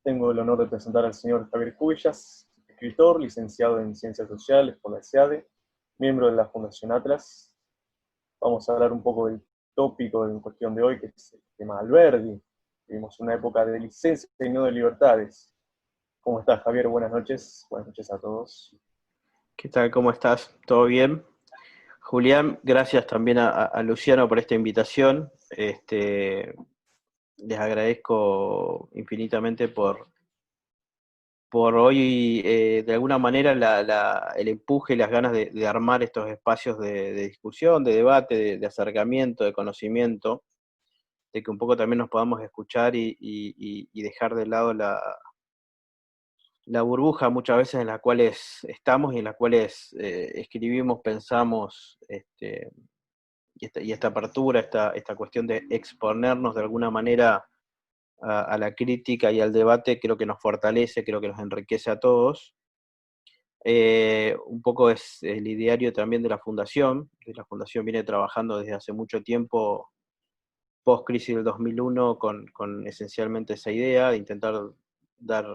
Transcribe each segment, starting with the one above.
Tengo el honor de presentar al señor Javier Cubillas, escritor, licenciado en Ciencias Sociales por la SEADE, miembro de la Fundación Atlas. Vamos a hablar un poco del tópico en cuestión de hoy, que es el tema Alberdi. Vivimos una época de licencia y no de libertades. ¿Cómo estás, Javier? Buenas noches. Buenas noches a todos. ¿Qué tal? ¿Cómo estás? ¿Todo bien? Julián, gracias también a Luciano por esta invitación. Les agradezco infinitamente por hoy, de alguna manera, el empuje y las ganas de armar estos espacios de discusión, de debate, de acercamiento, de conocimiento, de que un poco también nos podamos escuchar y dejar de lado la burbuja muchas veces en las cuales estamos y en las cuales escribimos, pensamos, y esta apertura, esta cuestión de exponernos de alguna manera a la crítica y al debate, creo que nos fortalece, creo que nos enriquece a todos. Un poco es el ideario también de la Fundación. La Fundación viene trabajando desde hace mucho tiempo, post-crisis del 2001, con esencialmente esa idea de intentar dar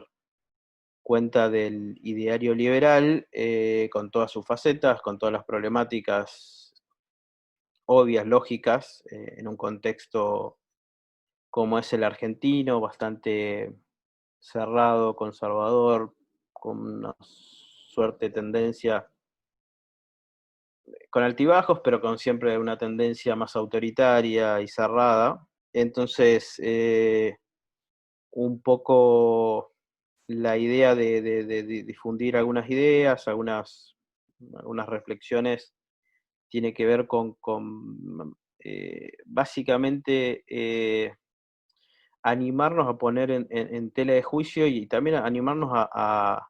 cuenta del ideario liberal, con todas sus facetas, con todas las problemáticas obvias, lógicas, en un contexto como es el argentino, bastante cerrado, conservador, con una suerte de tendencia, con altibajos, pero con siempre una tendencia más autoritaria y cerrada. Entonces, un poco la idea de difundir algunas ideas, algunas reflexiones, tiene que ver con básicamente, animarnos a poner en tela de juicio y también animarnos a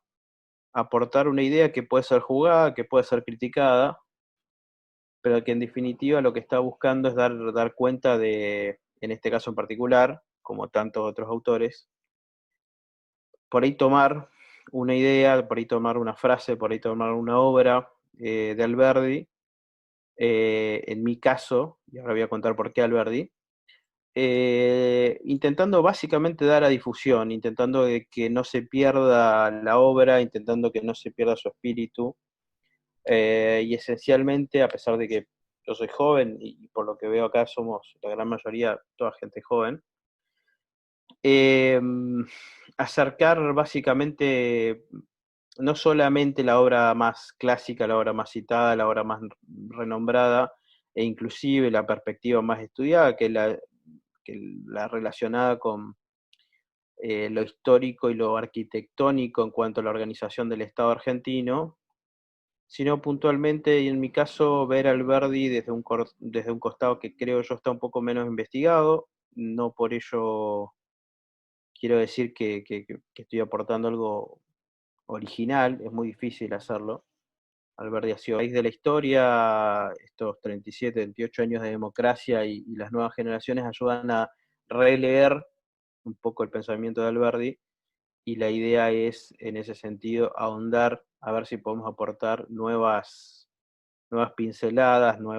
aportar una idea que puede ser jugada, que puede ser criticada, pero que en definitiva lo que está buscando es dar cuenta de, en este caso en particular, como tantos otros autores, por ahí tomar una idea, por ahí tomar una frase, por ahí tomar una obra, de Alberdi, en mi caso, y ahora voy a contar por qué Alberdi, intentando básicamente dar a difusión, intentando de que no se pierda la obra, intentando que no se pierda su espíritu, y esencialmente, a pesar de que yo soy joven y por lo que veo acá somos la gran mayoría toda gente joven, eh, acercar básicamente no solamente la obra más clásica, la obra más citada, la obra más renombrada, e inclusive la perspectiva más estudiada, que la relacionada con, lo histórico y lo arquitectónico en cuanto a la organización del Estado argentino, sino puntualmente, y en mi caso, ver a Alberdi desde un costado que creo yo está un poco menos investigado. No por ello quiero decir que estoy aportando algo original, es muy difícil hacerlo. Alberdi ha sido raíz de la historia, estos 37, 28 años de democracia y las nuevas generaciones ayudan a releer un poco el pensamiento de Alberdi, y la idea es, en ese sentido, ahondar, a ver si podemos aportar nuevas pinceladas, no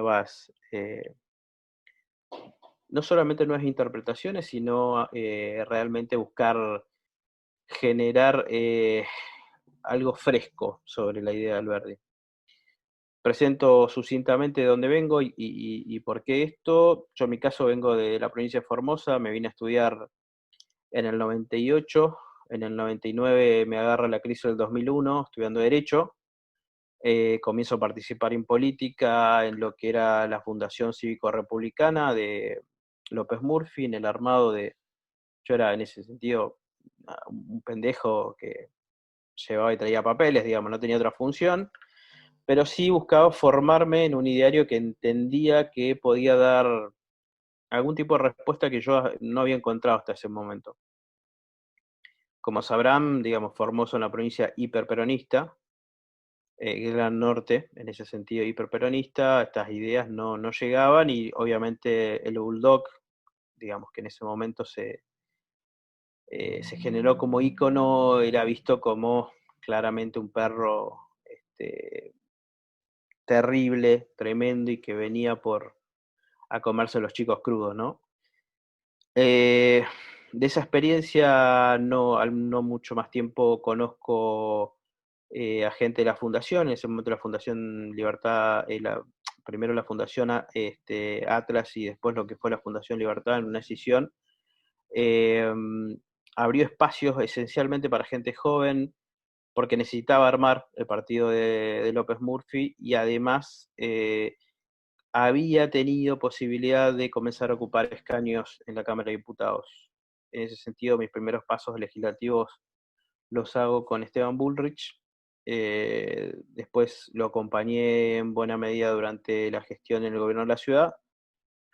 solamente nuevas interpretaciones, sino, realmente buscar generar, algo fresco sobre la idea de Alberdi. Presento sucintamente de dónde vengo y por qué esto. Yo en mi caso vengo de la provincia de Formosa, me vine a estudiar en el 98, en el 99 me agarra la crisis del 2001 estudiando Derecho. Comienzo a participar en política, en lo que era la Fundación Cívico-Republicana de López Murphy, en el armado de... Yo era en ese sentido un pendejo que llevaba y traía papeles, digamos, no tenía otra función, pero sí buscaba formarme en un ideario que entendía que podía dar algún tipo de respuesta que yo no había encontrado hasta ese momento. Como sabrán, digamos, Formosa es una provincia hiperperonista, Gran Norte, en ese sentido hiperperonista, estas ideas no llegaban, y obviamente el Bulldog, digamos que en ese momento se generó como ícono, era visto como claramente un perro, terrible, tremendo, y que venía a comerse a los chicos crudos, ¿no? Eh, de esa experiencia, al no mucho más tiempo, conozco a gente de la fundación, en ese momento la Fundación Libertad, primero la Fundación Atlas y después lo que fue la Fundación Libertad en una decisión, eh, abrió espacios esencialmente para gente joven, porque necesitaba armar el partido de López Murphy y además había tenido posibilidad de comenzar a ocupar escaños en la Cámara de Diputados. En ese sentido, mis primeros pasos legislativos los hago con Esteban Bullrich. Después lo acompañé en buena medida durante la gestión en el gobierno de la ciudad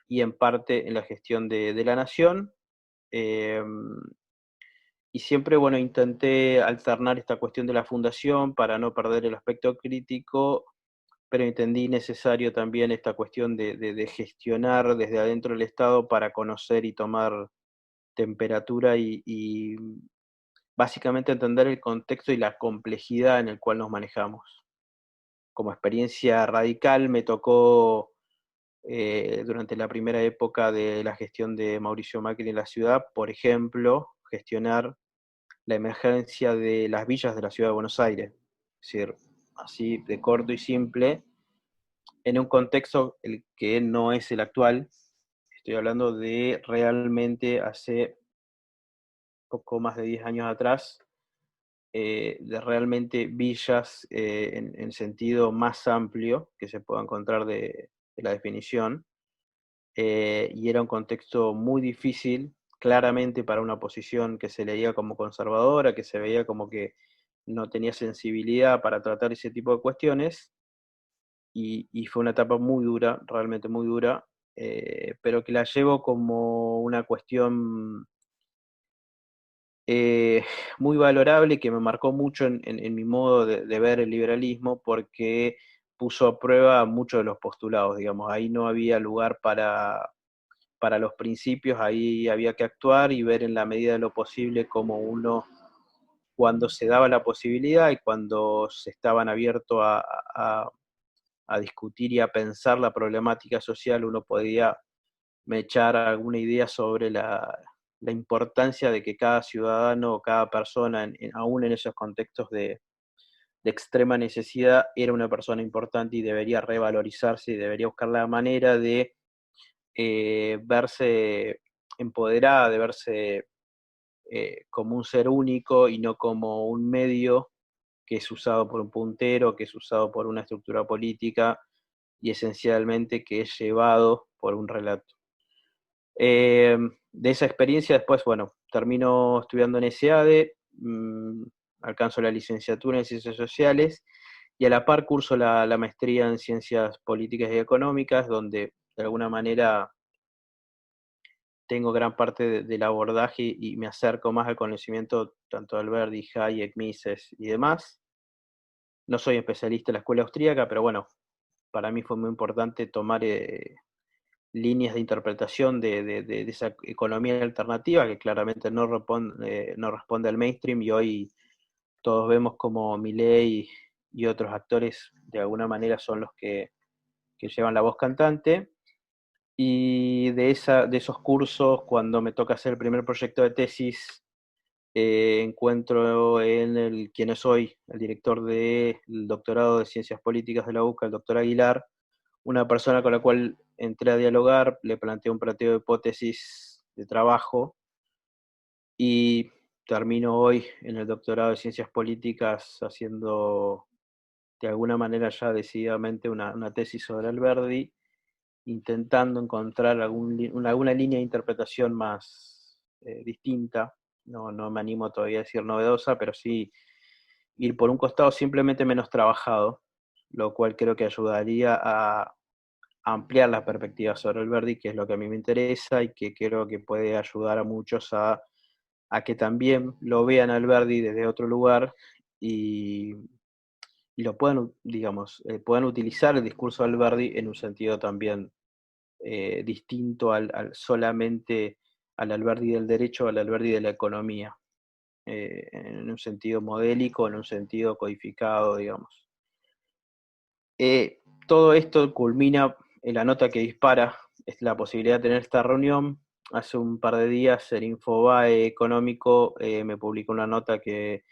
y en parte en la gestión de la nación. Eh, y siempre, bueno, intenté alternar esta cuestión de la fundación para no perder el aspecto crítico, pero entendí necesario también esta cuestión de gestionar desde adentro del Estado para conocer y tomar temperatura y básicamente entender el contexto y la complejidad en el cual nos manejamos. Como experiencia radical me tocó durante la primera época de la gestión de Mauricio Macri en la ciudad, por ejemplo, gestionar la emergencia de las villas de la ciudad de Buenos Aires. Es decir, así de corto y simple, en un contexto el que no es el actual. Estoy hablando de realmente hace poco más de 10 años atrás, de realmente villas en sentido más amplio que se pueda encontrar de la definición, y era un contexto muy difícil, claramente para una posición que se leía como conservadora, que se veía como que no tenía sensibilidad para tratar ese tipo de cuestiones, y fue una etapa muy dura, realmente muy dura, pero que la llevo como una cuestión eh, muy valorable, que me marcó mucho en mi modo de ver el liberalismo, porque puso a prueba muchos de los postulados, digamos, ahí no había lugar para los principios, ahí había que actuar y ver en la medida de lo posible cómo uno, cuando se daba la posibilidad y cuando se estaban abiertos a discutir y a pensar la problemática social, uno podía echar alguna idea sobre la importancia de que cada ciudadano o cada persona, aún en esos contextos de extrema necesidad, era una persona importante y debería revalorizarse y debería buscar la manera de verse empoderada, de verse como un ser único y no como un medio que es usado por un puntero, que es usado por una estructura política y esencialmente que es llevado por un relato. De esa experiencia después, bueno, termino estudiando en SEADE, alcanzo la licenciatura en Ciencias Sociales y a la par curso la maestría en Ciencias Políticas y Económicas, donde de alguna manera tengo gran parte del abordaje y me acerco más al conocimiento tanto de Alberti, Hayek, Mises y demás. No soy especialista en la escuela austríaca, pero bueno, para mí fue muy importante tomar líneas de interpretación de esa economía alternativa que claramente no responde al mainstream, y hoy todos vemos como Milei y otros actores de alguna manera son los que llevan la voz cantante. Y de esos cursos, cuando me toca hacer el primer proyecto de tesis, encuentro en quien es hoy el director del doctorado de Ciencias Políticas de la UCA, el doctor Aguilar, una persona con la cual entré a dialogar, le planteé un planteo de hipótesis de trabajo y termino hoy en el doctorado de Ciencias Políticas haciendo de alguna manera ya decididamente una tesis sobre Alberdi, intentando encontrar alguna línea de interpretación más distinta. No me animo todavía a decir novedosa, pero sí ir por un costado simplemente menos trabajado, lo cual creo que ayudaría a ampliar la perspectiva sobre Alberdi, que es lo que a mí me interesa y que creo que puede ayudar a muchos a que también lo vean a Alberdi desde otro lugar y, y lo puedan, digamos, puedan utilizar el discurso de Alberdi en un sentido también distinto al solamente al Alberdi del derecho, al Alberdi de la economía, en un sentido modélico, en un sentido codificado, digamos. Todo esto culmina en la nota que dispara es la posibilidad de tener esta reunión, hace un par de días el Infobae Económico me publicó una nota que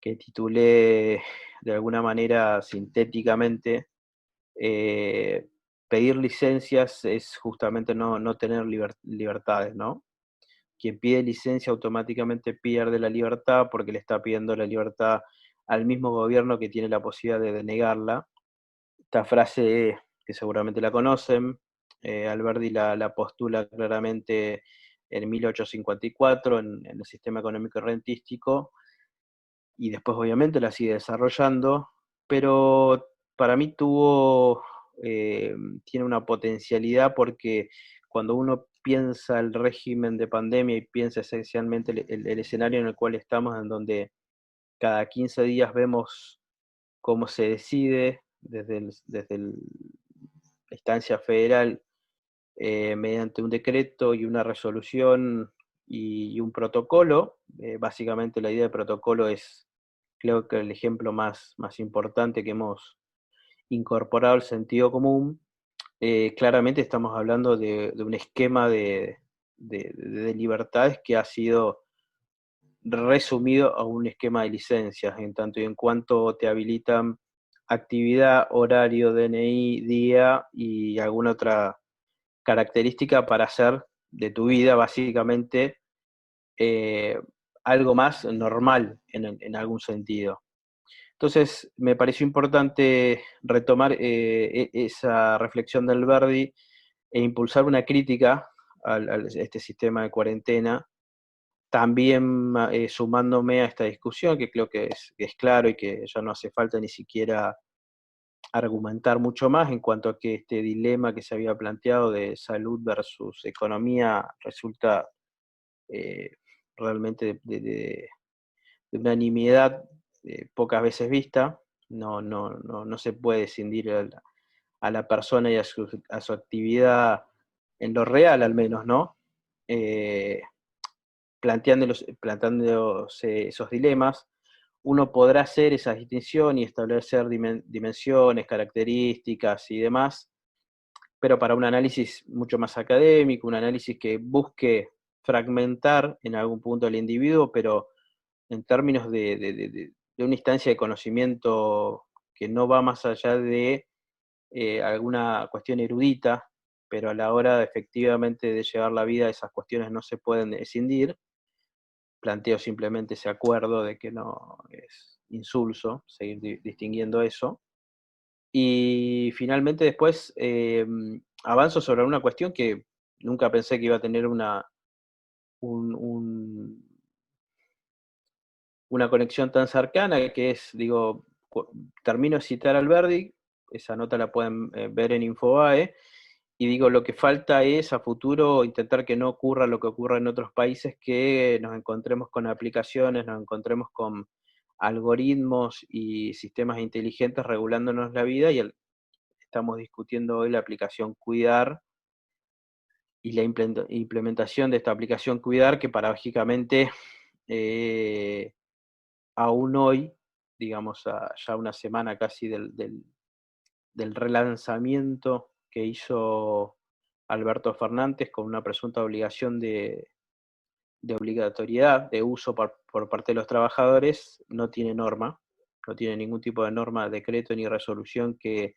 titulé de alguna manera sintéticamente, pedir licencias es justamente no tener libertades, ¿no? Quien pide licencia automáticamente pierde la libertad porque le está pidiendo la libertad al mismo gobierno que tiene la posibilidad de denegarla. Esta frase, que seguramente la conocen, Alberti la postula claramente en 1854 en el sistema económico y rentístico, y después obviamente la sigue desarrollando, pero para mí tiene una potencialidad porque cuando uno piensa el régimen de pandemia y piensa esencialmente el escenario en el cual estamos, en donde cada 15 días vemos cómo se decide desde la instancia federal, mediante un decreto y una resolución y un protocolo. Básicamente la idea de protocolo es, creo que el ejemplo más importante que hemos incorporado al sentido común. Claramente estamos hablando de un esquema de libertades que ha sido resumido a un esquema de licencias, en tanto y en cuanto te habilitan actividad, horario, DNI, día y alguna otra característica para hacer de tu vida básicamente eh, algo más normal en algún sentido. Entonces, me pareció importante retomar esa reflexión del Verdi e impulsar una crítica a este sistema de cuarentena, también sumándome a esta discusión, que creo que es claro y que ya no hace falta ni siquiera argumentar mucho más en cuanto a que este dilema que se había planteado de salud versus economía resulta eh, realmente de una nimiedad pocas veces vista. No se puede escindir a la persona y a su actividad en lo real, al menos, ¿no? Eh, planteándose esos dilemas, uno podrá hacer esa distinción y establecer dimensiones, características y demás, pero para un análisis mucho más académico, un análisis que busque fragmentar en algún punto al individuo, pero en términos de una instancia de conocimiento que no va más allá de alguna cuestión erudita, pero a la hora efectivamente de llevar la vida esas cuestiones no se pueden escindir. Planteo simplemente ese acuerdo de que no es insulso seguir distinguiendo eso. Y finalmente después avanzo sobre una cuestión que nunca pensé que iba a tener un, un, una conexión tan cercana, que es, digo, termino de citar a Alberdi, esa nota la pueden ver en Infobae, y digo, lo que falta es a futuro intentar que no ocurra lo que ocurre en otros países, que nos encontremos con aplicaciones, nos encontremos con algoritmos y sistemas inteligentes regulándonos la vida, y estamos discutiendo hoy la aplicación Cuidar y la implementación de esta aplicación Cuidar, que paradójicamente aún hoy, digamos, ya una semana casi del relanzamiento que hizo Alberto Fernández con una presunta obligación de obligatoriedad de uso por parte de los trabajadores, no tiene norma, no tiene ningún tipo de norma, decreto ni resolución que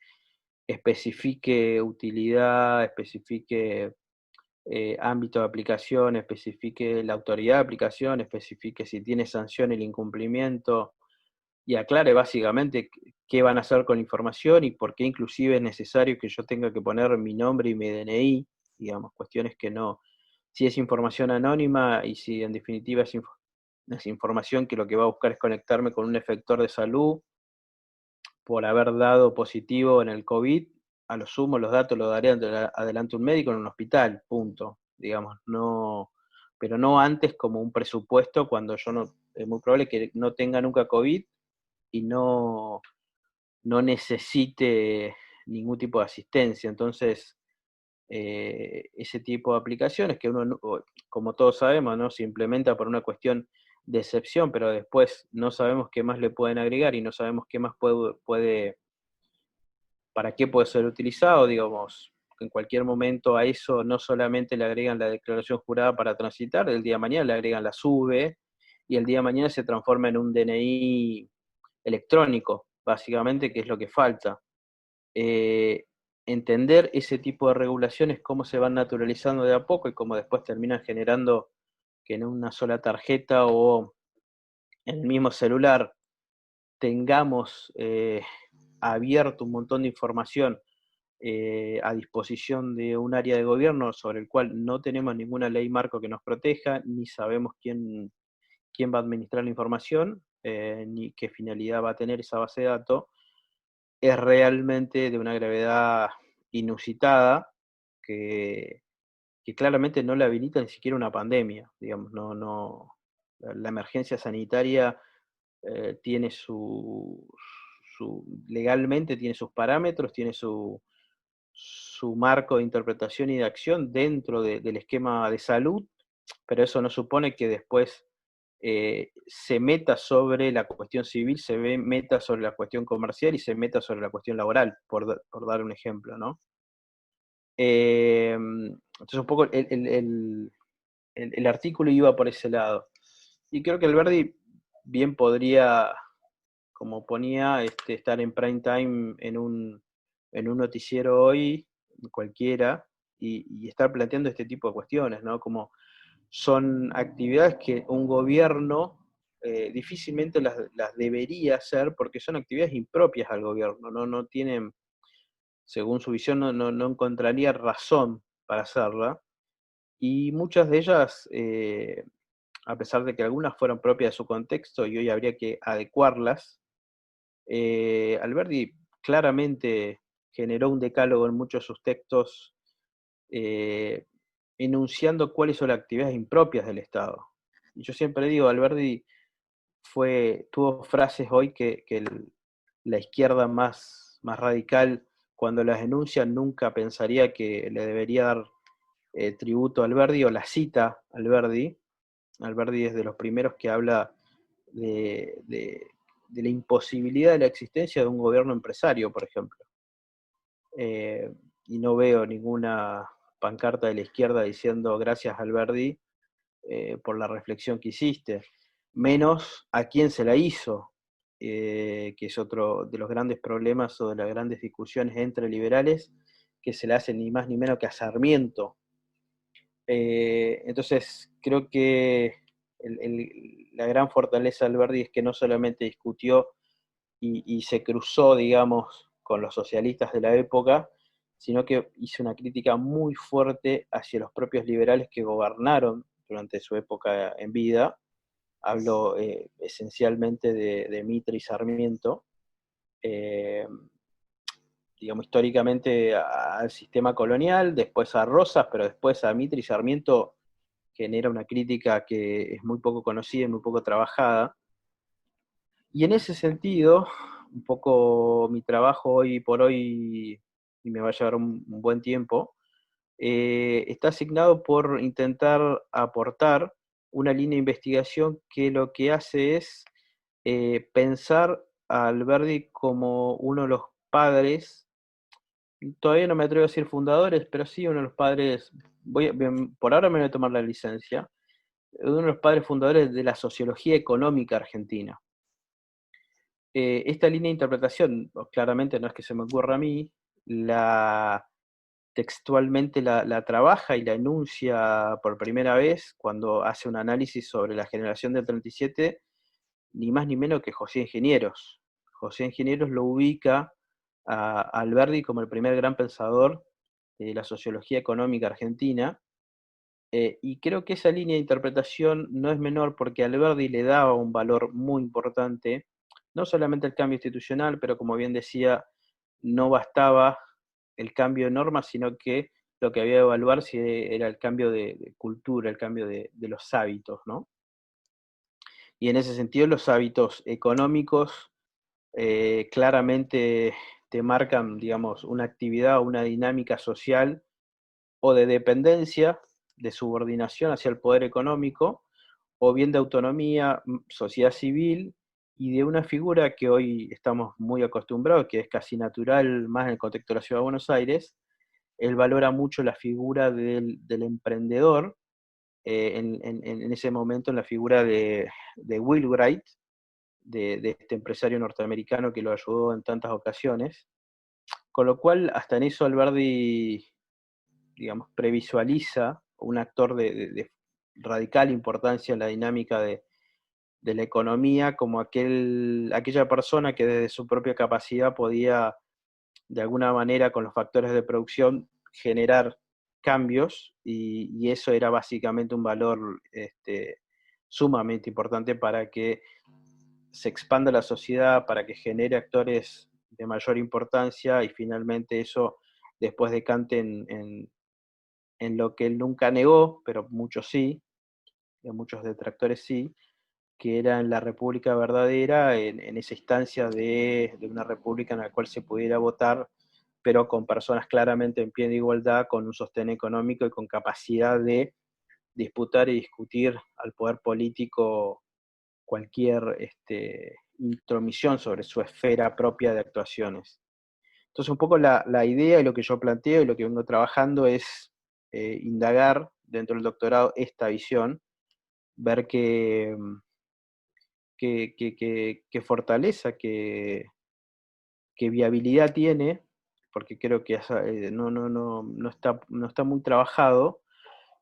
especifique utilidad, especifique ámbito de aplicación, especifique la autoridad de aplicación, especifique si tiene sanción el incumplimiento, y aclare básicamente qué van a hacer con la información y por qué inclusive es necesario que yo tenga que poner mi nombre y mi DNI, digamos, cuestiones que no, si es información anónima y si en definitiva es información que lo que va a buscar es conectarme con un efector de salud por haber dado positivo en el COVID, a lo sumo los datos los daré adelante un médico en un hospital, punto, digamos, no, pero no antes como un presupuesto cuando yo no, es muy probable que no tenga nunca COVID y no necesite ningún tipo de asistencia. Entonces, ese tipo de aplicaciones que uno, como todos sabemos, ¿no? Se implementa por una cuestión de excepción, pero después no sabemos qué más le pueden agregar y no sabemos qué más para qué puede ser utilizado, digamos. en cualquier momento a eso no solamente le agregan la declaración jurada para transitar, el día de mañana le agregan la SUBE, y el día de mañana se transforma en un DNI electrónico, básicamente, que es lo que falta. Entender ese tipo de regulaciones, cómo se van naturalizando de a poco y cómo después terminan generando que en una sola tarjeta o en el mismo celular tengamos abierto un montón de información a disposición de un área de gobierno sobre el cual no tenemos ninguna ley marco que nos proteja, ni sabemos quién va a administrar la información, ni qué finalidad va a tener esa base de datos, es realmente de una gravedad inusitada que claramente no le habilita ni siquiera una pandemia, digamos, la emergencia sanitaria tiene legalmente tiene sus parámetros, tiene su marco de interpretación y de acción dentro del esquema de salud, pero eso no supone que después se meta sobre la cuestión civil, meta sobre la cuestión comercial y se meta sobre la cuestión laboral, por dar un ejemplo, ¿no? Entonces un poco el artículo iba por ese lado. Y creo que Alberdi bien podría, como ponía, estar en prime time en un noticiero hoy, cualquiera, y estar planteando este tipo de cuestiones, ¿no? Como son actividades que un gobierno difícilmente las debería hacer porque son actividades impropias al gobierno, no tienen, según su visión, no encontraría razón para hacerla, y muchas de ellas, a pesar de que algunas fueron propias de su contexto y hoy habría que adecuarlas, Alberti claramente generó un decálogo en muchos de sus textos enunciando cuáles son las actividades impropias del Estado. Y yo siempre digo, Alberti tuvo frases hoy que la izquierda más radical, cuando las enuncia, nunca pensaría que le debería dar tributo a Alberti o la cita a Alberti. Alberti es de los primeros que habla de la imposibilidad de la existencia de un gobierno empresario, por ejemplo. Y no veo ninguna pancarta de la izquierda diciendo gracias Alberti por la reflexión que hiciste, menos a quién se la hizo, que es otro de los grandes problemas o de las grandes discusiones entre liberales, que se le hace ni más ni menos que a Sarmiento. Entonces, creo que la gran fortaleza de Alberti es que no solamente discutió y se cruzó, digamos, con los socialistas de la época, sino que hizo una crítica muy fuerte hacia los propios liberales que gobernaron durante su época en vida. Hablo esencialmente de Mitre y Sarmiento, digamos, históricamente al sistema colonial, después a Rosas, pero después a Mitre y Sarmiento genera una crítica que es muy poco conocida y muy poco trabajada. Y en ese sentido, un poco mi trabajo hoy por hoy, y me va a llevar un buen tiempo, está asignado por intentar aportar una línea de investigación que lo que hace es pensar a Alberti como uno de los padres, todavía no me atrevo a decir fundadores, pero sí uno de los padres, por ahora me voy a tomar la licencia, uno de los padres fundadores de la sociología económica argentina. Esta línea de interpretación, claramente no es que se me ocurra a mí, textualmente la trabaja y la enuncia por primera vez cuando hace un análisis sobre la generación del 37, ni más ni menos que José Ingenieros. José Ingenieros lo ubica a Alberti como el primer gran pensador de la sociología económica argentina, y creo que esa línea de interpretación no es menor porque a Alberti le daba un valor muy importante, no solamente el cambio institucional, pero como bien decía, no bastaba el cambio de normas, sino que lo que había de evaluar si era el cambio de cultura, el cambio de los hábitos, ¿no? Y en ese sentido los hábitos económicos claramente te marcan, digamos, una actividad o una dinámica social o de dependencia, de subordinación hacia el poder económico, o bien de autonomía, sociedad civil, y de una figura que hoy estamos muy acostumbrados, que es casi natural más en el contexto de la Ciudad de Buenos Aires, él valora mucho la figura del emprendedor, en ese momento en la figura de Will Wright, de este empresario norteamericano que lo ayudó en tantas ocasiones, con lo cual hasta en eso Alberdi, digamos, previsualiza un actor de radical importancia en la dinámica de la economía como aquella persona que desde su propia capacidad podía, de alguna manera, con los factores de producción, generar cambios, y eso era básicamente un valor sumamente importante para que se expanda la sociedad, para que genere actores de mayor importancia, y finalmente eso después decante en lo que él nunca negó, pero muchos sí, muchos detractores sí, que era en la república verdadera, en esa instancia de una república en la cual se pudiera votar, pero con personas claramente en pie de igualdad, con un sostén económico y con capacidad de disputar y discutir al poder político cualquier intromisión sobre su esfera propia de actuaciones. Entonces, un poco la idea y lo que yo planteo y lo que vengo trabajando es indagar dentro del doctorado esta visión, ver qué fortaleza, qué viabilidad tiene, porque creo que no está muy trabajado,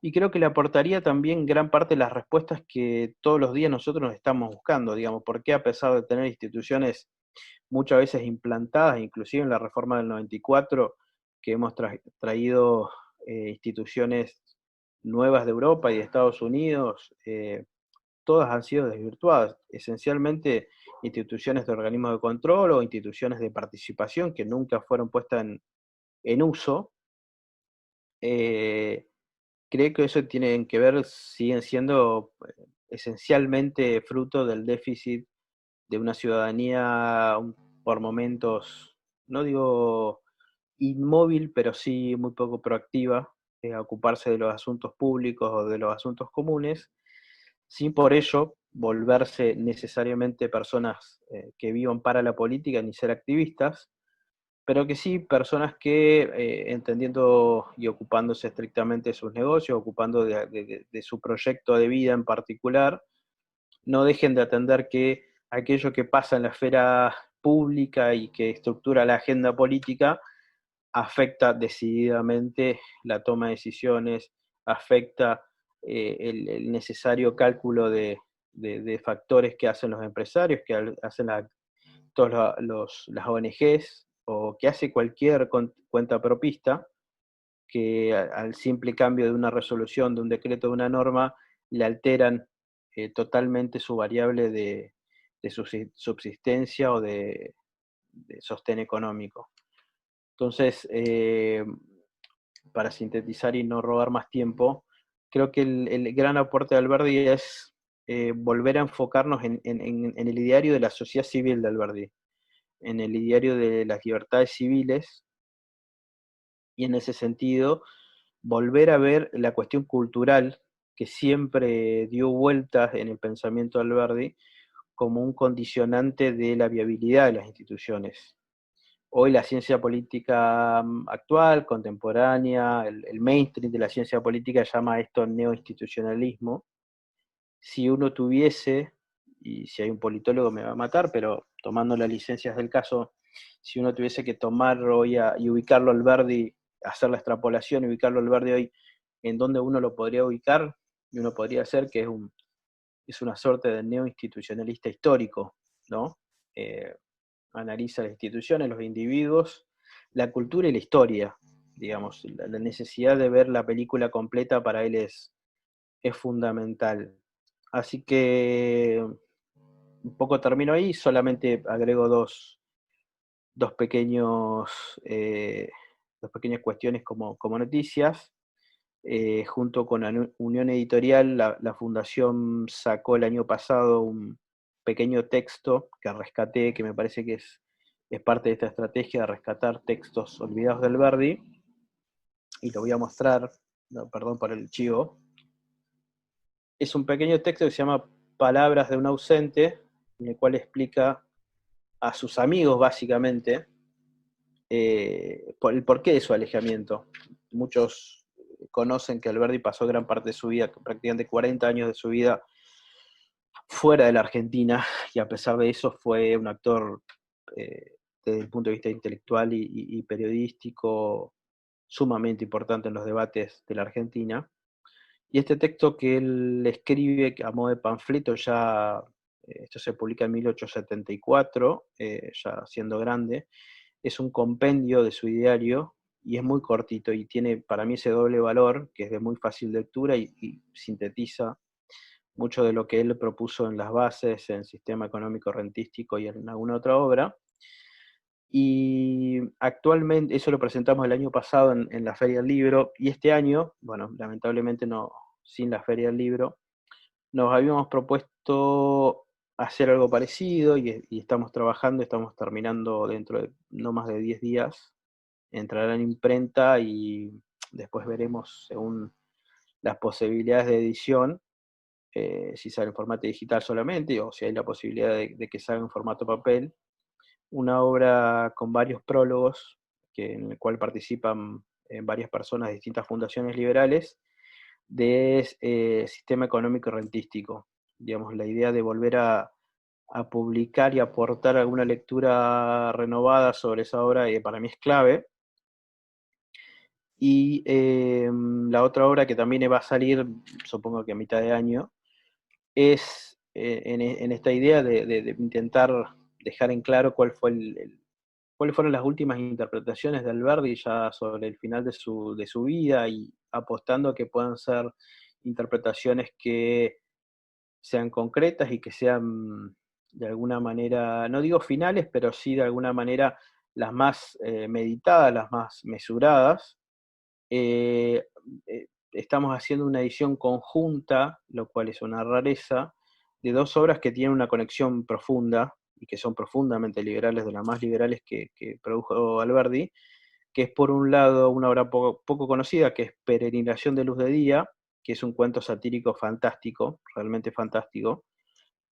y creo que le aportaría también gran parte de las respuestas que todos los días nosotros nos estamos buscando, digamos, por qué a pesar de tener instituciones muchas veces implantadas, inclusive en la reforma del 94, que hemos traído instituciones nuevas de Europa y de Estados Unidos, todas han sido desvirtuadas, esencialmente instituciones de organismos de control o instituciones de participación que nunca fueron puestas en uso. eh, Creo que eso tiene que ver, siguen siendo esencialmente fruto del déficit de una ciudadanía por momentos, no digo inmóvil, pero sí muy poco proactiva, a ocuparse de los asuntos públicos o de los asuntos comunes, sin por ello volverse necesariamente personas que vivan para la política ni ser activistas, pero que sí personas que, entendiendo y ocupándose estrictamente de sus negocios, ocupando de su proyecto de vida en particular, no dejen de atender que aquello que pasa en la esfera pública y que estructura la agenda política afecta decididamente la toma de decisiones, afecta el necesario cálculo de factores que hacen los empresarios, que hacen todas las ONGs, o que hace cualquier cuenta propista, que al simple cambio de una resolución, de un decreto, de una norma, le alteran totalmente su variable de subsistencia o de sostén económico. Entonces, para sintetizar y no robar más tiempo, creo que el gran aporte de Alberdi es volver a enfocarnos en el ideario de la sociedad civil de Alberdi, en el ideario de las libertades civiles, y en ese sentido volver a ver la cuestión cultural que siempre dio vueltas en el pensamiento de Alberdi como un condicionante de la viabilidad de las instituciones. Hoy la ciencia política actual, contemporánea, el mainstream de la ciencia política llama a esto neoinstitucionalismo. Si uno tuviese, y si hay un politólogo me va a matar, pero tomando las licencias del caso, si uno tuviese que tomar hoy y ubicarlo al Alberdi, hacer la extrapolación y ubicarlo al Alberdi hoy, en donde uno lo podría ubicar, y uno podría hacer que es una suerte de neoinstitucionalista histórico, ¿no? Analiza las instituciones, los individuos, la cultura y la historia, digamos. La necesidad de ver la película completa para él es fundamental. Así que un poco termino ahí, solamente agrego dos pequeños, dos pequeñas cuestiones como noticias. Junto con la Unión Editorial, la Fundación sacó el año pasado un pequeño texto que rescaté, que me parece que es parte de esta estrategia de rescatar textos olvidados del Alberdi, y lo voy a mostrar, no, perdón por el chivo. Es un pequeño texto que se llama Palabras de un ausente, en el cual explica a sus amigos, básicamente, por el porqué de su alejamiento. Muchos conocen que Alberdi pasó gran parte de su vida, prácticamente 40 años de su vida, fuera de la Argentina, y a pesar de eso fue un actor, desde el punto de vista intelectual y periodístico, sumamente importante en los debates de la Argentina. Y este texto que él escribe a modo de panfleto, esto se publica en 1874, ya siendo grande, es un compendio de su ideario y es muy cortito y tiene para mí ese doble valor, que es de muy fácil lectura y sintetiza mucho de lo que él propuso en las bases, en Sistema Económico Rentístico y en alguna otra obra. Y actualmente, eso lo presentamos el año pasado en la Feria del Libro, y este año, bueno, lamentablemente no, sin la Feria del Libro, nos habíamos propuesto hacer algo parecido y estamos trabajando, estamos terminando dentro de no más de 10 días, entrará en imprenta y después veremos según las posibilidades de edición, si sale en formato digital solamente o si hay la posibilidad de que salga en formato papel, una obra con varios prólogos en el cual participan varias personas de distintas fundaciones liberales de sistema económico y rentístico. Digamos, la idea de volver a publicar y aportar alguna lectura renovada sobre esa obra para mí es clave. Y la otra obra que también va a salir, supongo que a mitad de año, es en esta idea de intentar dejar en claro cuáles fueron las últimas interpretaciones de Alberdi ya sobre el final de su vida, y apostando a que puedan ser interpretaciones que sean concretas y que sean de alguna manera, no digo finales, pero sí de alguna manera las más meditadas, las más mesuradas. Eh, Estamos haciendo una edición conjunta, lo cual es una rareza, de dos obras que tienen una conexión profunda y que son profundamente liberales, de las más liberales que produjo Alberdi, que es por un lado una obra poco conocida, que es Peregrinación de Luz de Día, que es un cuento satírico fantástico, realmente fantástico,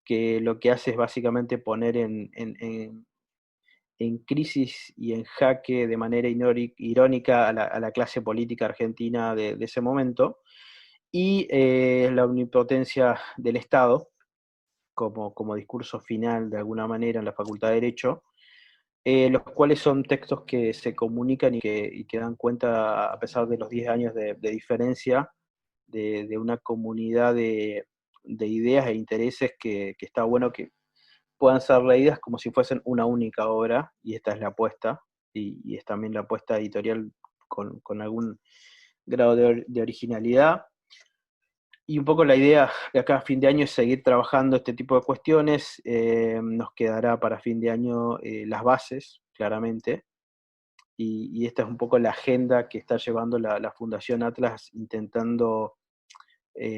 que lo que hace es básicamente poner en crisis y en jaque de manera irónica a la clase política argentina de ese momento, y la omnipotencia del Estado como discurso final de alguna manera en la Facultad de Derecho, los cuales son textos que se comunican y que dan cuenta, a pesar de los 10 años de diferencia, de una comunidad de ideas e intereses que está bueno que puedan ser leídas como si fuesen una única obra, y esta es la apuesta, y es también la apuesta editorial con algún grado de originalidad. Y un poco la idea de acá a fin de año es seguir trabajando este tipo de cuestiones. Nos quedará para fin de año las bases, claramente, y esta es un poco la agenda que está llevando la Fundación Atlas, intentando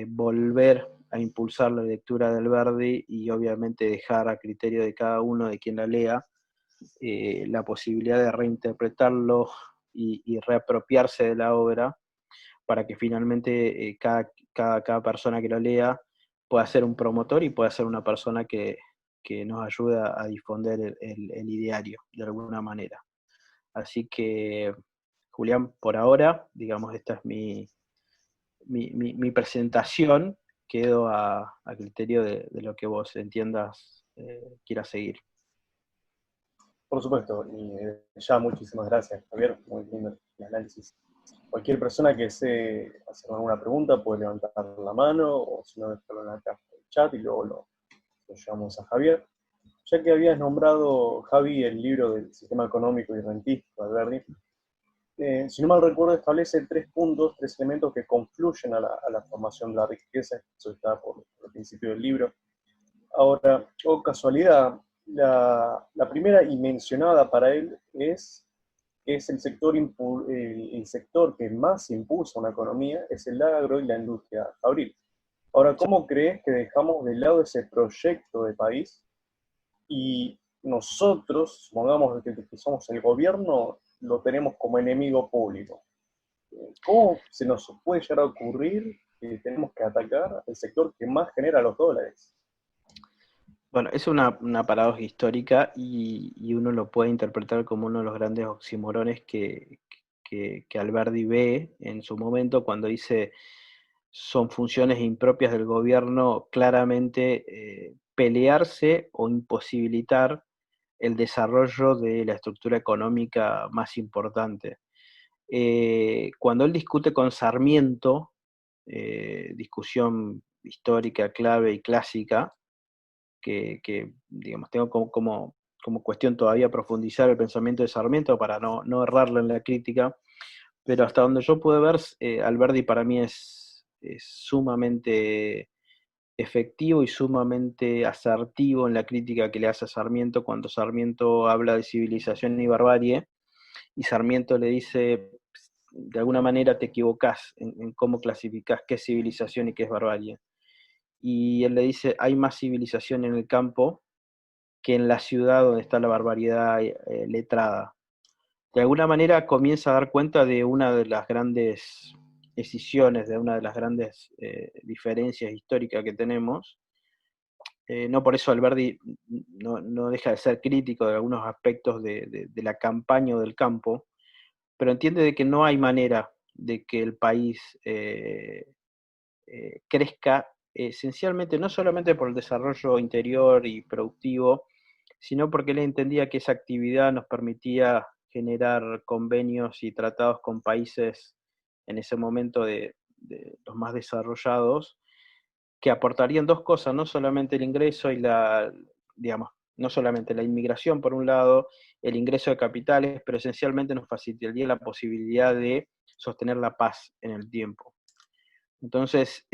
volver a impulsar la lectura del Alberdi y obviamente dejar a criterio de cada uno de quien la lea la posibilidad de reinterpretarlo y reapropiarse de la obra, para que finalmente cada persona que lo lea pueda ser un promotor y pueda ser una persona que nos ayuda a difundir el ideario de alguna manera. Así que, Julián, por ahora, digamos, esta es mi presentación. Quedo a criterio de lo que vos entiendas, quieras seguir. Por supuesto, y ya muchísimas gracias, Javier, muy lindo el análisis. Cualquier persona que desee hacer alguna pregunta puede levantar la mano o si no dejarlo en la caja del chat y luego lo llevamos a Javier. Ya que habías nombrado, Javi, el libro del Sistema Económico y Rentístico de Alberdi, si no mal recuerdo, establece tres puntos, tres elementos que confluyen a la formación de la riqueza. Eso está por el principio del libro. Ahora, casualidad, la primera y mencionada para él es el sector que más impulsa una economía, es el agro y la industria fabril. Ahora, ¿cómo crees que dejamos de lado ese proyecto de país y nosotros, supongamos que somos el gobierno, lo tenemos como enemigo público? ¿Cómo se nos puede llegar a ocurrir que tenemos que atacar el sector que más genera los dólares? Bueno, es una paradoja histórica y uno lo puede interpretar como uno de los grandes oxímorones que Alberti ve en su momento cuando dice son funciones impropias del gobierno claramente pelearse o imposibilitar el desarrollo de la estructura económica más importante. Cuando él discute con Sarmiento, discusión histórica, clave y clásica, digamos, tengo como cuestión todavía profundizar el pensamiento de Sarmiento para no errarlo en la crítica, pero hasta donde yo pude ver, Alberti para mí es sumamente efectivo y sumamente asertivo en la crítica que le hace a Sarmiento cuando Sarmiento habla de civilización y barbarie, y Sarmiento le dice, de alguna manera te equivocás en cómo clasificás qué es civilización y qué es barbarie. Y él le dice, hay más civilización en el campo que en la ciudad donde está la barbaridad letrada. De alguna manera comienza a dar cuenta de una de las grandes escisiones, de una de las grandes diferencias históricas que tenemos. No por eso Alberti no deja de ser crítico de algunos aspectos de la campaña o del campo, pero entiende de que no hay manera de que el país crezca esencialmente no solamente por el desarrollo interior y productivo, sino porque él entendía que esa actividad nos permitía generar convenios y tratados con países en ese momento de los más desarrollados, que aportarían dos cosas, no solamente el ingreso y digamos, no solamente la inmigración por un lado, el ingreso de capitales, pero esencialmente nos facilitaría la posibilidad de sostener la paz en el tiempo. Entonces,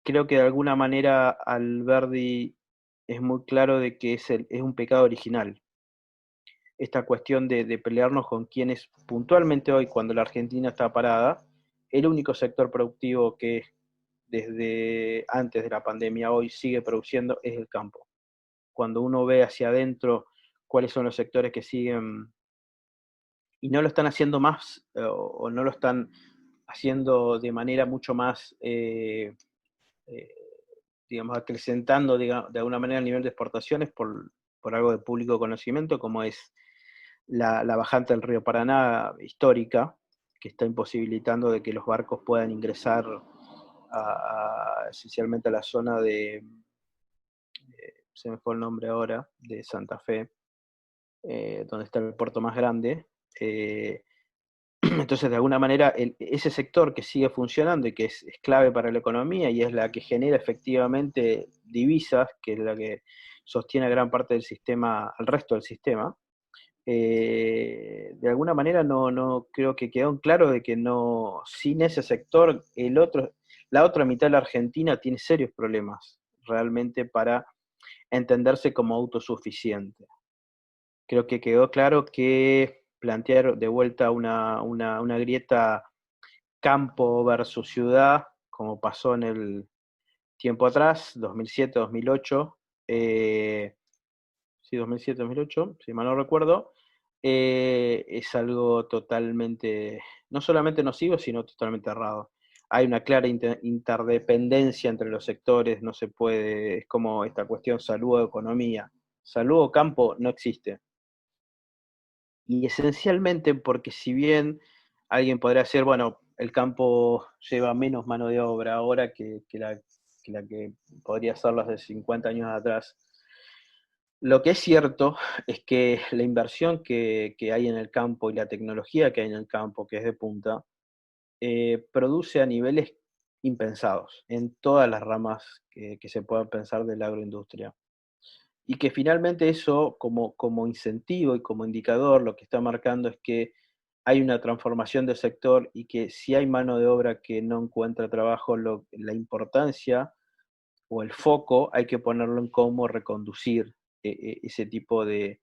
creo que de alguna manera Alberti es muy claro de que es un pecado original. Esta cuestión de pelearnos con quienes puntualmente hoy, cuando la Argentina está parada, el único sector productivo que desde antes de la pandemia hoy sigue produciendo es el campo. Cuando uno ve hacia adentro cuáles son los sectores que siguen y no lo están haciendo más o no lo están haciendo de manera mucho más eh, digamos, acrecentando digamos, de alguna manera el nivel de exportaciones por algo de público conocimiento, como es la bajante del río Paraná histórica, que está imposibilitando de que los barcos puedan ingresar esencialmente a la zona se me fue el nombre ahora, de Santa Fe, donde está el puerto más grande. Entonces, de alguna manera, ese sector que sigue funcionando y que es clave para la economía y es la que genera efectivamente divisas, que es la que sostiene a gran parte del sistema, al resto del sistema, de alguna manera no creo que quedó en claro de que no, sin ese sector, la otra mitad de la Argentina tiene serios problemas realmente para entenderse como autosuficiente. Creo que quedó claro que plantear de vuelta una grieta campo versus ciudad, como pasó en el tiempo atrás, 2007-2008, sí, 2007-2008, si mal no recuerdo, es algo totalmente, no solamente nocivo, sino totalmente errado. Hay una clara interdependencia entre los sectores, no se puede, es como esta cuestión salud o economía. Salud o campo no existe. Y esencialmente porque si bien alguien podría decir, bueno, el campo lleva menos mano de obra ahora que la que podría hacerlo hace 50 años atrás, lo que es cierto es que la inversión que hay en el campo y la tecnología que hay en el campo, que es de punta, produce a niveles impensados en todas las ramas que se puedan pensar de la agroindustria. Y que finalmente eso, como incentivo y como indicador, lo que está marcando es que hay una transformación del sector y que si hay mano de obra que no encuentra trabajo, la importancia o el foco hay que ponerlo en cómo reconducir ese tipo de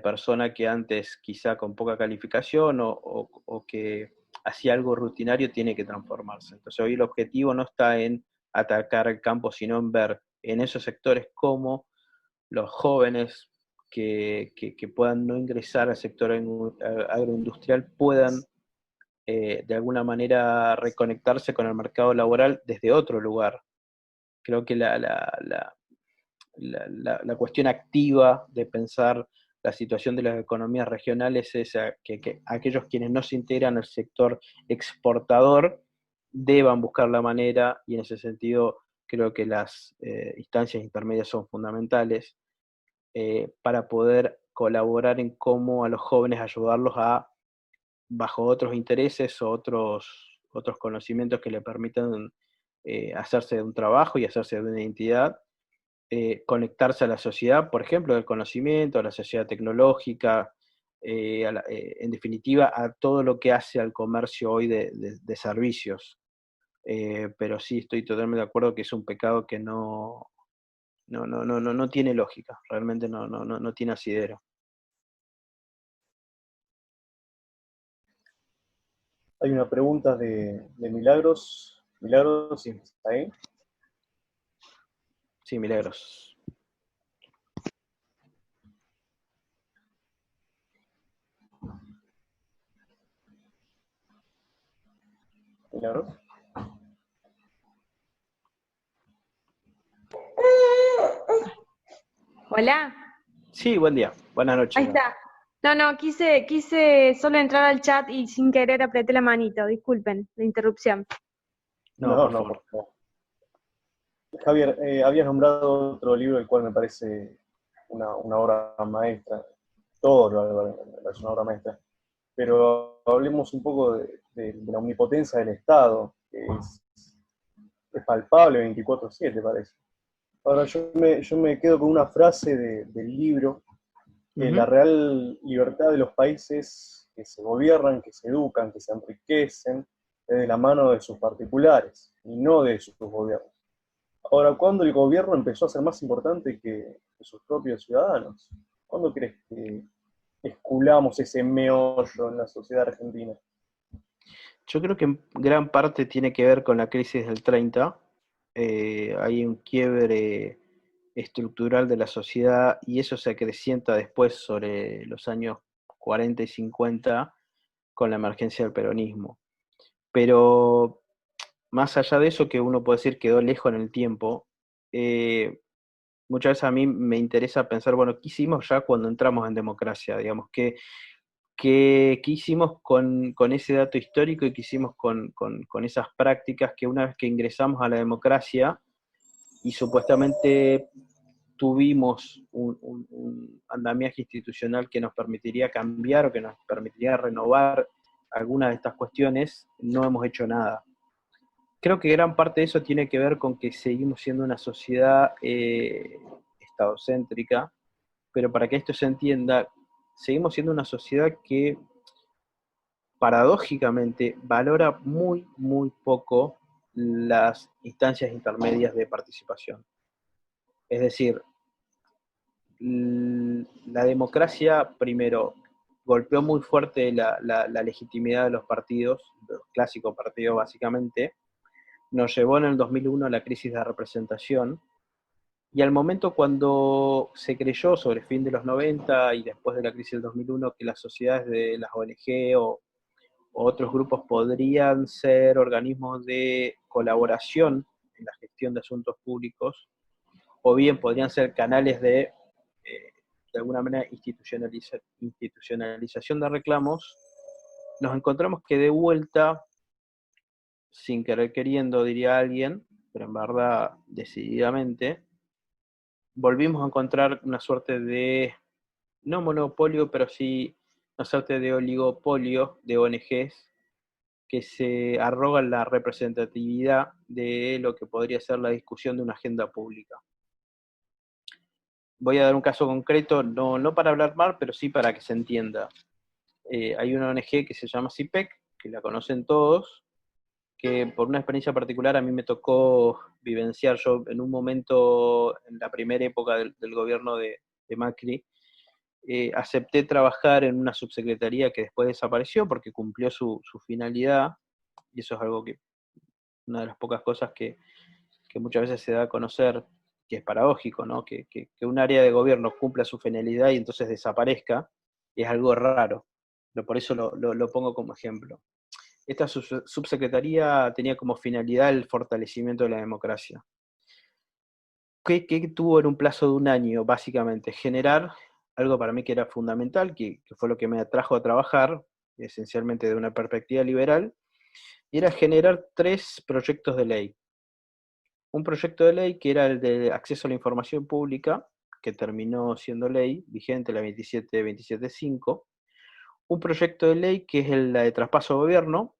persona que antes quizá con poca calificación o que hacía algo rutinario tiene que transformarse. Entonces hoy el objetivo no está en atacar el campo, sino en ver en esos sectores cómo los jóvenes que puedan no ingresar al sector agroindustrial puedan de alguna manera reconectarse con el mercado laboral desde otro lugar. Creo que la cuestión activa de pensar la situación de las economías regionales es que aquellos quienes no se integran al sector exportador deban buscar la manera, y en ese sentido creo que las instancias intermedias son fundamentales, para poder colaborar en cómo a los jóvenes ayudarlos a, bajo otros intereses o otros conocimientos que le permitan hacerse de un trabajo y hacerse de una identidad, conectarse a la sociedad, por ejemplo, del conocimiento, a la sociedad tecnológica, en definitiva, a todo lo que hace al comercio hoy de servicios. Pero sí, estoy totalmente de acuerdo que es un pecado que no tiene lógica, realmente no tiene asidero. Hay una pregunta de Milagros. Milagros, Sí, ¿está ahí? sí, Milagros. Milagros. Hola, Sí, buen día, buenas ahí noches. está. No, quise solo entrar al chat y sin querer apreté la manito. Disculpen la interrupción. No, No, por no, favor. por favor. Javier, habías nombrado otro libro, el cual me parece una obra maestra. Todo me parece una obra maestra. Pero hablemos un poco de la omnipotencia del Estado, que es palpable 24/7, parece. Ahora, yo me quedo con una frase del libro, que la Ujú. real libertad de los países que se gobiernan, que se educan, que se enriquecen, es de la mano de sus particulares, y no de sus gobiernos. Ahora, ¿cuándo el gobierno empezó a ser más importante que sus propios ciudadanos? ¿Cuándo crees que esculamos ese meollo en la sociedad argentina? Yo creo que en gran parte tiene que ver con la crisis del 30. Hay un quiebre estructural de la sociedad y eso se acrecienta después sobre los años 40 y 50 con la emergencia del peronismo. Pero más allá de eso, que uno puede decir quedó lejos en el tiempo, eh, muchas veces a mí me interesa pensar, bueno, ¿qué hicimos ya cuando entramos en democracia? Digamos, ¿qué hicimos con ese dato histórico y qué hicimos con esas prácticas que una vez que ingresamos a la democracia y supuestamente tuvimos un andamiaje institucional que nos permitiría cambiar o que nos permitiría renovar algunas de estas cuestiones, no hemos hecho nada? Creo que gran parte de eso tiene que ver con que seguimos siendo una sociedad estadocéntrica, pero para que esto se entienda, seguimos siendo una sociedad que paradójicamente valora muy poco las instancias intermedias de participación. Es decir, la democracia, primero, golpeó muy fuerte la legitimidad de los partidos, de los clásicos partidos básicamente, nos llevó en el 2001 a la crisis de representación, y al momento cuando se creyó sobre el fin de los 90 y después de la crisis del 2001 que las sociedades de las ONG o otros grupos podrían ser organismos de colaboración en la gestión de asuntos públicos, o bien podrían ser canales de alguna manera, institucionalización de reclamos, nos encontramos que de vuelta, sin querer queriendo, diría alguien, pero en verdad decididamente, volvimos a encontrar una suerte de, no monopolio, pero sí una suerte de oligopolio de ONGs que se arrogan la representatividad de lo que podría ser la discusión de una agenda pública. Voy a dar un caso concreto, no para hablar mal, pero sí para que se entienda. Hay una ONG que se llama CIPEC, que la conocen todos, que por una experiencia particular a mí me tocó vivenciar. Yo en un momento, en la primera época del gobierno de Macri, acepté trabajar en una subsecretaría que después desapareció porque cumplió su finalidad, y eso es algo que, una de las pocas cosas que muchas veces se da a conocer, que es paradójico, ¿no? Que un área de gobierno cumpla su finalidad y entonces desaparezca, es algo raro. Pero por eso lo pongo como ejemplo. Esta subsecretaría tenía como finalidad el fortalecimiento de la democracia. ¿Qué tuvo en un plazo de un año? Básicamente, generar algo para mí que era fundamental, que fue lo que me atrajo a trabajar, esencialmente de una perspectiva liberal, y era generar 3 proyectos de ley. Un proyecto de ley que era el de acceso a la información pública, que terminó siendo ley, vigente la 27275. Un proyecto de ley que es la de traspaso de gobierno,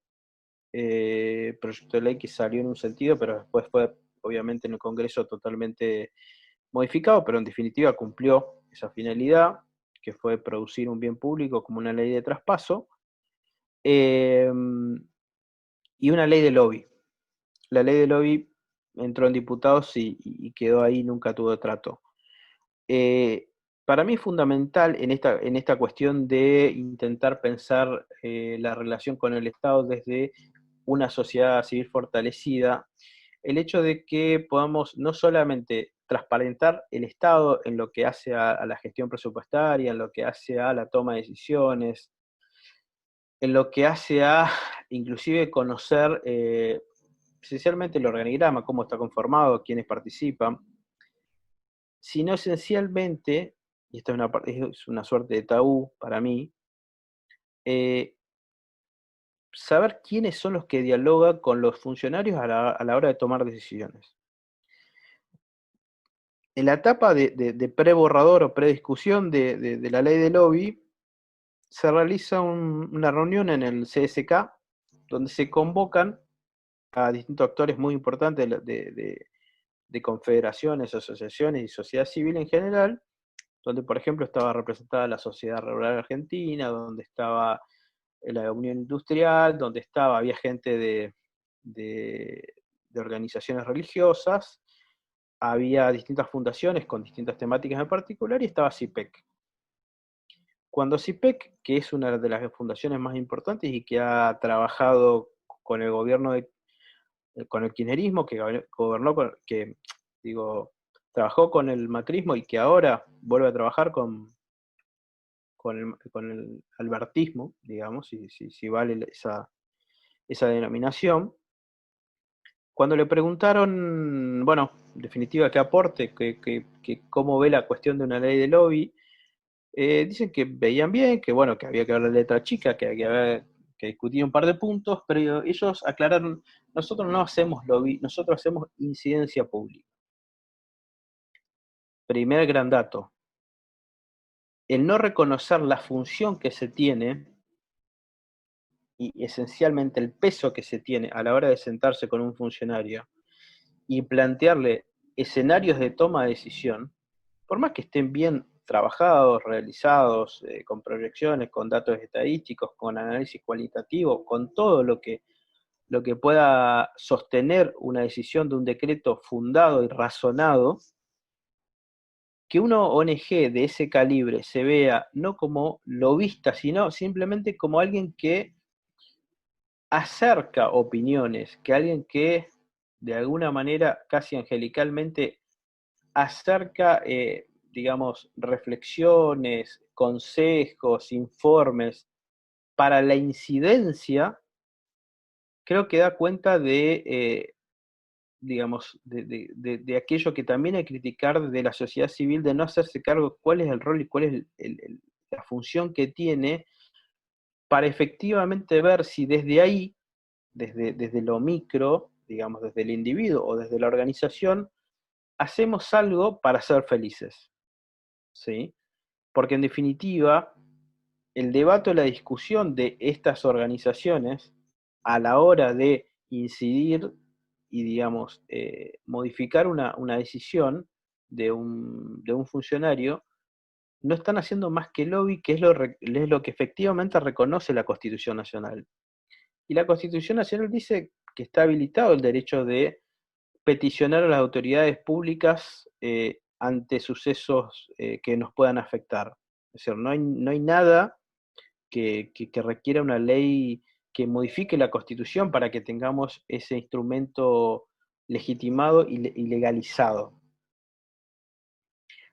proyecto de ley que salió en un sentido, pero después fue obviamente en el Congreso totalmente modificado, pero en definitiva cumplió esa finalidad, que fue producir un bien público como una ley de traspaso, y una ley de lobby. La ley de lobby entró en diputados y quedó ahí, nunca tuvo trato. Para mí es fundamental en esta cuestión de intentar pensar la relación con el Estado desde una sociedad civil fortalecida, el hecho de que podamos no solamente transparentar el Estado en lo que hace a la gestión presupuestaria, en lo que hace a la toma de decisiones, en lo que hace a inclusive conocer esencialmente el organigrama, cómo está conformado, quiénes participan, sino esencialmente, y esto es una suerte de tabú para mí, eh, saber quiénes son los que dialogan con los funcionarios a la hora de tomar decisiones. En la etapa de pre-borrador o pre-discusión de la ley de lobby, se realiza una reunión en el CSK, donde se convocan a distintos actores muy importantes de confederaciones, asociaciones y sociedad civil en general, donde por ejemplo estaba representada la Sociedad Rural Argentina, donde estaba la Unión Industrial, donde había gente de organizaciones religiosas, había distintas fundaciones con distintas temáticas en particular, y estaba CIPEC. Cuando CIPEC, que es una de las fundaciones más importantes y que ha trabajado con el gobierno con el kirchnerismo, que gobernó, trabajó con el macrismo y que ahora vuelve a trabajar con el albertismo, digamos, si vale esa denominación. Cuando le preguntaron, bueno, en definitiva, qué aporte, cómo ve la cuestión de una ley de lobby, dicen que veían bien, que bueno, que había que ver la letra chica, que había que discutir un par de puntos, pero ellos aclararon, nosotros no hacemos lobby, nosotros hacemos incidencia pública. Primer gran dato, el no reconocer la función que se tiene y esencialmente el peso que se tiene a la hora de sentarse con un funcionario y plantearle escenarios de toma de decisión, por más que estén bien trabajados, realizados, con proyecciones, con datos estadísticos, con análisis cualitativo, con todo lo que pueda sostener una decisión de un decreto fundado y razonado, que una ONG de ese calibre se vea no como lobista, sino simplemente como alguien que acerca opiniones, que alguien que de alguna manera casi angelicalmente acerca, digamos, reflexiones, consejos, informes para la incidencia, creo que da cuenta digamos, de aquello que también hay que criticar de la sociedad civil, de no hacerse cargo cuál es el rol y cuál es la función que tiene para efectivamente ver si desde ahí, desde lo micro, digamos, desde el individuo o desde la organización, hacemos algo para ser felices, ¿sí? Porque en definitiva, el debate o la discusión de estas organizaciones a la hora de incidir y, digamos, modificar una decisión de un funcionario, no están haciendo más que lobby, que es lo que efectivamente reconoce la Constitución Nacional. Y la Constitución Nacional dice que está habilitado el derecho de peticionar a las autoridades públicas ante sucesos que nos puedan afectar. Es decir, no hay nada que requiera una ley que modifique la Constitución para que tengamos ese instrumento legitimado y legalizado.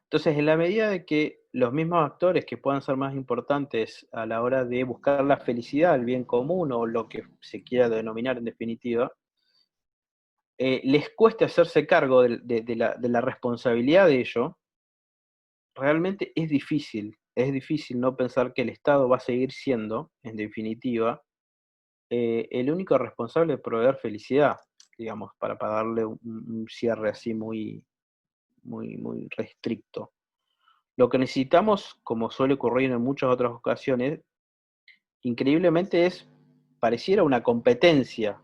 Entonces, en la medida de que los mismos actores que puedan ser más importantes a la hora de buscar la felicidad, el bien común o lo que se quiera denominar en definitiva, les cueste hacerse cargo de la responsabilidad de ello, realmente es difícil no pensar que el Estado va a seguir siendo, en definitiva, el único responsable de proveer felicidad, digamos, para darle un cierre así muy, muy, muy restricto. Lo que necesitamos, como suele ocurrir en muchas otras ocasiones, increíblemente pareciera una competencia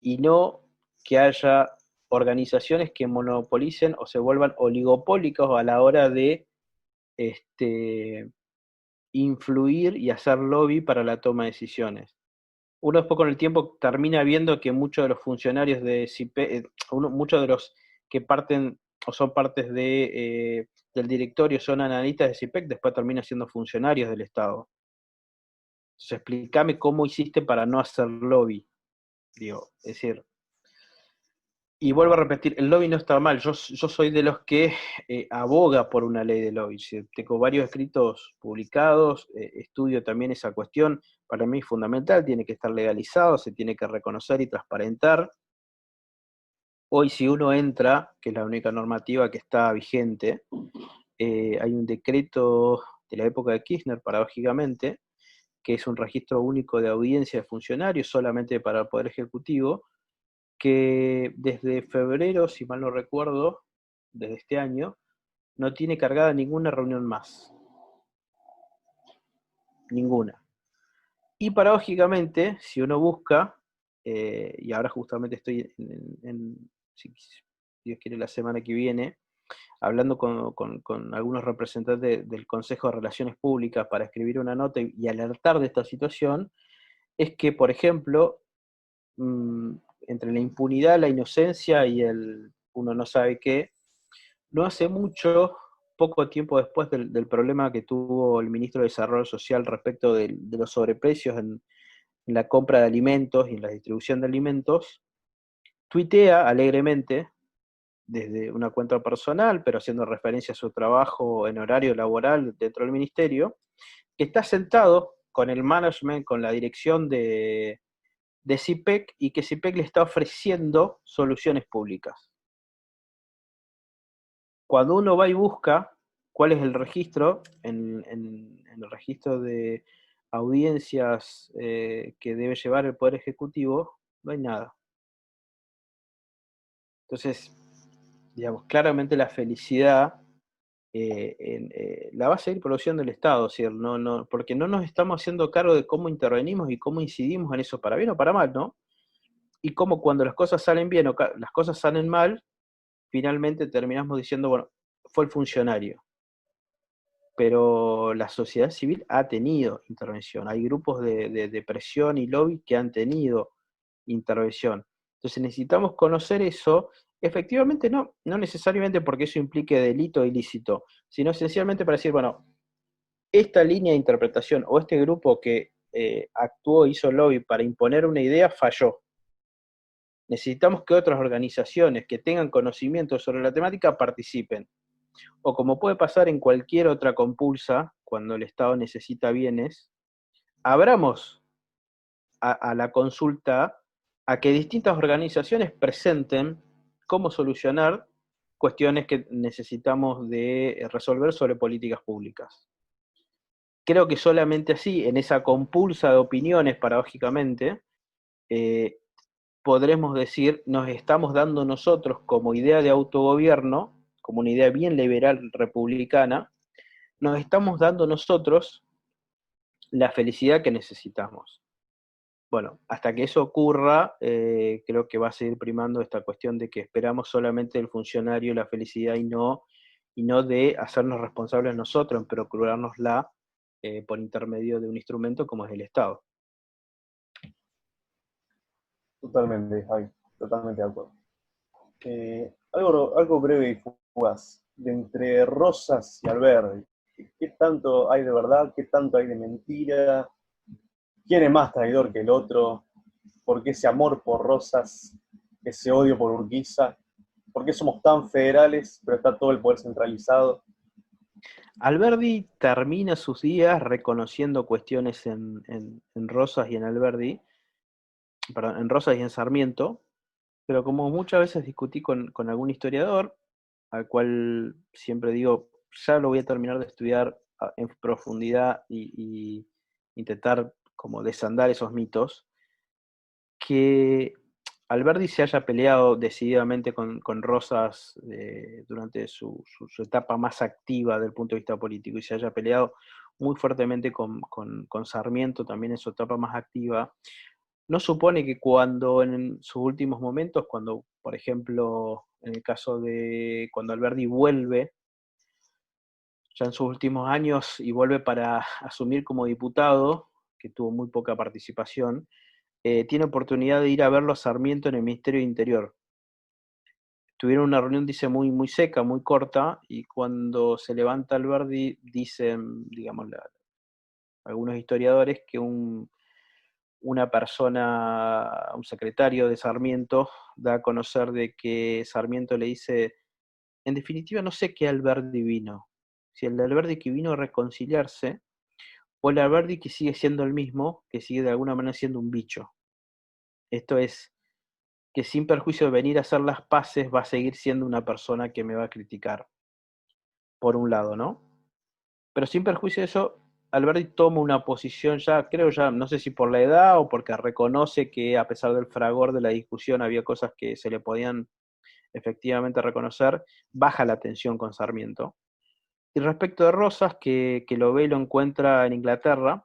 y no que haya organizaciones que monopolicen o se vuelvan oligopólicos a la hora de influir y hacer lobby para la toma de decisiones. Uno después con el tiempo termina viendo que muchos de los funcionarios de CIPEC, muchos de los que parten o son partes del directorio son analistas de CIPEC, después terminan siendo funcionarios del Estado. Entonces, explícame cómo hiciste para no hacer lobby. Digo, es decir, y vuelvo a repetir, el lobby no está mal, yo soy de los que aboga por una ley de lobby. Tengo varios escritos publicados, estudio también esa cuestión, para mí es fundamental, tiene que estar legalizado, se tiene que reconocer y transparentar. Hoy si uno entra, que es la única normativa que está vigente, hay un decreto de la época de Kirchner, paradójicamente, que es un registro único de audiencia de funcionarios solamente para el Poder Ejecutivo, que desde febrero, si mal no recuerdo, desde este año, no tiene cargada ninguna reunión más. Ninguna. Y paradójicamente, si uno busca, y ahora justamente estoy si Dios quiere la semana que viene, hablando con algunos representantes del Consejo de Relaciones Públicas para escribir una nota y alertar de esta situación, es que, por ejemplo, entre la impunidad, la inocencia y uno no sabe qué, no hace mucho, poco tiempo después del problema que tuvo el ministro de Desarrollo Social respecto de los sobreprecios en la compra de alimentos y en la distribución de alimentos, tuitea alegremente, desde una cuenta personal, pero haciendo referencia a su trabajo en horario laboral dentro del ministerio, que está sentado con el management, con la dirección de CIPEC, y que CIPEC le está ofreciendo soluciones públicas. Cuando uno va y busca cuál es el registro, en el registro de audiencias que debe llevar el Poder Ejecutivo, no hay nada. Entonces, digamos, claramente la felicidad la va a seguir produciendo el Estado, ¿sí? Porque no nos estamos haciendo cargo de cómo intervenimos y cómo incidimos en eso, para bien o para mal, ¿no? Y cómo cuando las cosas salen bien o las cosas salen mal, finalmente terminamos diciendo, bueno, fue el funcionario. Pero la sociedad civil ha tenido intervención, hay grupos de presión y lobby que han tenido intervención. Entonces necesitamos conocer eso, efectivamente no necesariamente porque eso implique delito o ilícito, sino esencialmente para decir, bueno, esta línea de interpretación o este grupo que actuó, hizo lobby para imponer una idea, falló. Necesitamos que otras organizaciones que tengan conocimiento sobre la temática participen. O como puede pasar en cualquier otra compulsa, cuando el Estado necesita bienes, abramos a la consulta a que distintas organizaciones presenten cómo solucionar cuestiones que necesitamos de resolver sobre políticas públicas. Creo que solamente así, en esa compulsa de opiniones, paradójicamente, podremos decir, nos estamos dando nosotros como idea de autogobierno, como una idea bien liberal republicana, nos estamos dando nosotros la felicidad que necesitamos. Bueno, hasta que eso ocurra, creo que va a seguir primando esta cuestión de que esperamos solamente del funcionario la felicidad y no de hacernos responsables nosotros en procurárnosla por intermedio de un instrumento como es el Estado. Totalmente, Javi, totalmente de acuerdo. Algo breve y fugaz. De entre Rosas y Alberdi, ¿qué tanto hay de verdad? ¿Qué tanto hay de mentira? ¿Quién es más traidor que el otro? ¿Por qué ese amor por Rosas, ese odio por Urquiza? ¿Por qué somos tan federales, pero está todo el poder centralizado? Alberdi termina sus días reconociendo cuestiones en Rosas y en Alberdi, perdón, en Rosas y en Sarmiento, pero como muchas veces discutí con algún historiador, al cual siempre digo, ya lo voy a terminar de estudiar en profundidad y intentar como desandar esos mitos, que Alberdi se haya peleado decididamente con Rosas durante su etapa más activa desde el punto de vista político y se haya peleado muy fuertemente con Sarmiento también en su etapa más activa, no supone que cuando en sus últimos momentos, cuando, por ejemplo, en el caso de cuando Alberdi vuelve, ya en sus últimos años, y vuelve para asumir como diputado, que tuvo muy poca participación, tiene oportunidad de ir a verlo a Sarmiento en el Ministerio de Interior. Tuvieron una reunión, dice, muy, muy seca, muy corta, y cuando se levanta Alberdi, dicen, digamos, algunos historiadores, que una persona, un secretario de Sarmiento, da a conocer de que Sarmiento le dice, en definitiva no sé qué Alberdi vino, si el de Alberdi que vino a reconciliarse, o el Alberdi que sigue siendo el mismo, que sigue de alguna manera siendo un bicho. Esto es, que sin perjuicio de venir a hacer las paces, va a seguir siendo una persona que me va a criticar, por un lado, ¿no? Pero sin perjuicio de eso, Alberti toma una posición ya, creo ya, no sé si por la edad o porque reconoce que a pesar del fragor de la discusión había cosas que se le podían efectivamente reconocer, baja la tensión con Sarmiento. Y respecto de Rosas, que lo ve y lo encuentra en Inglaterra,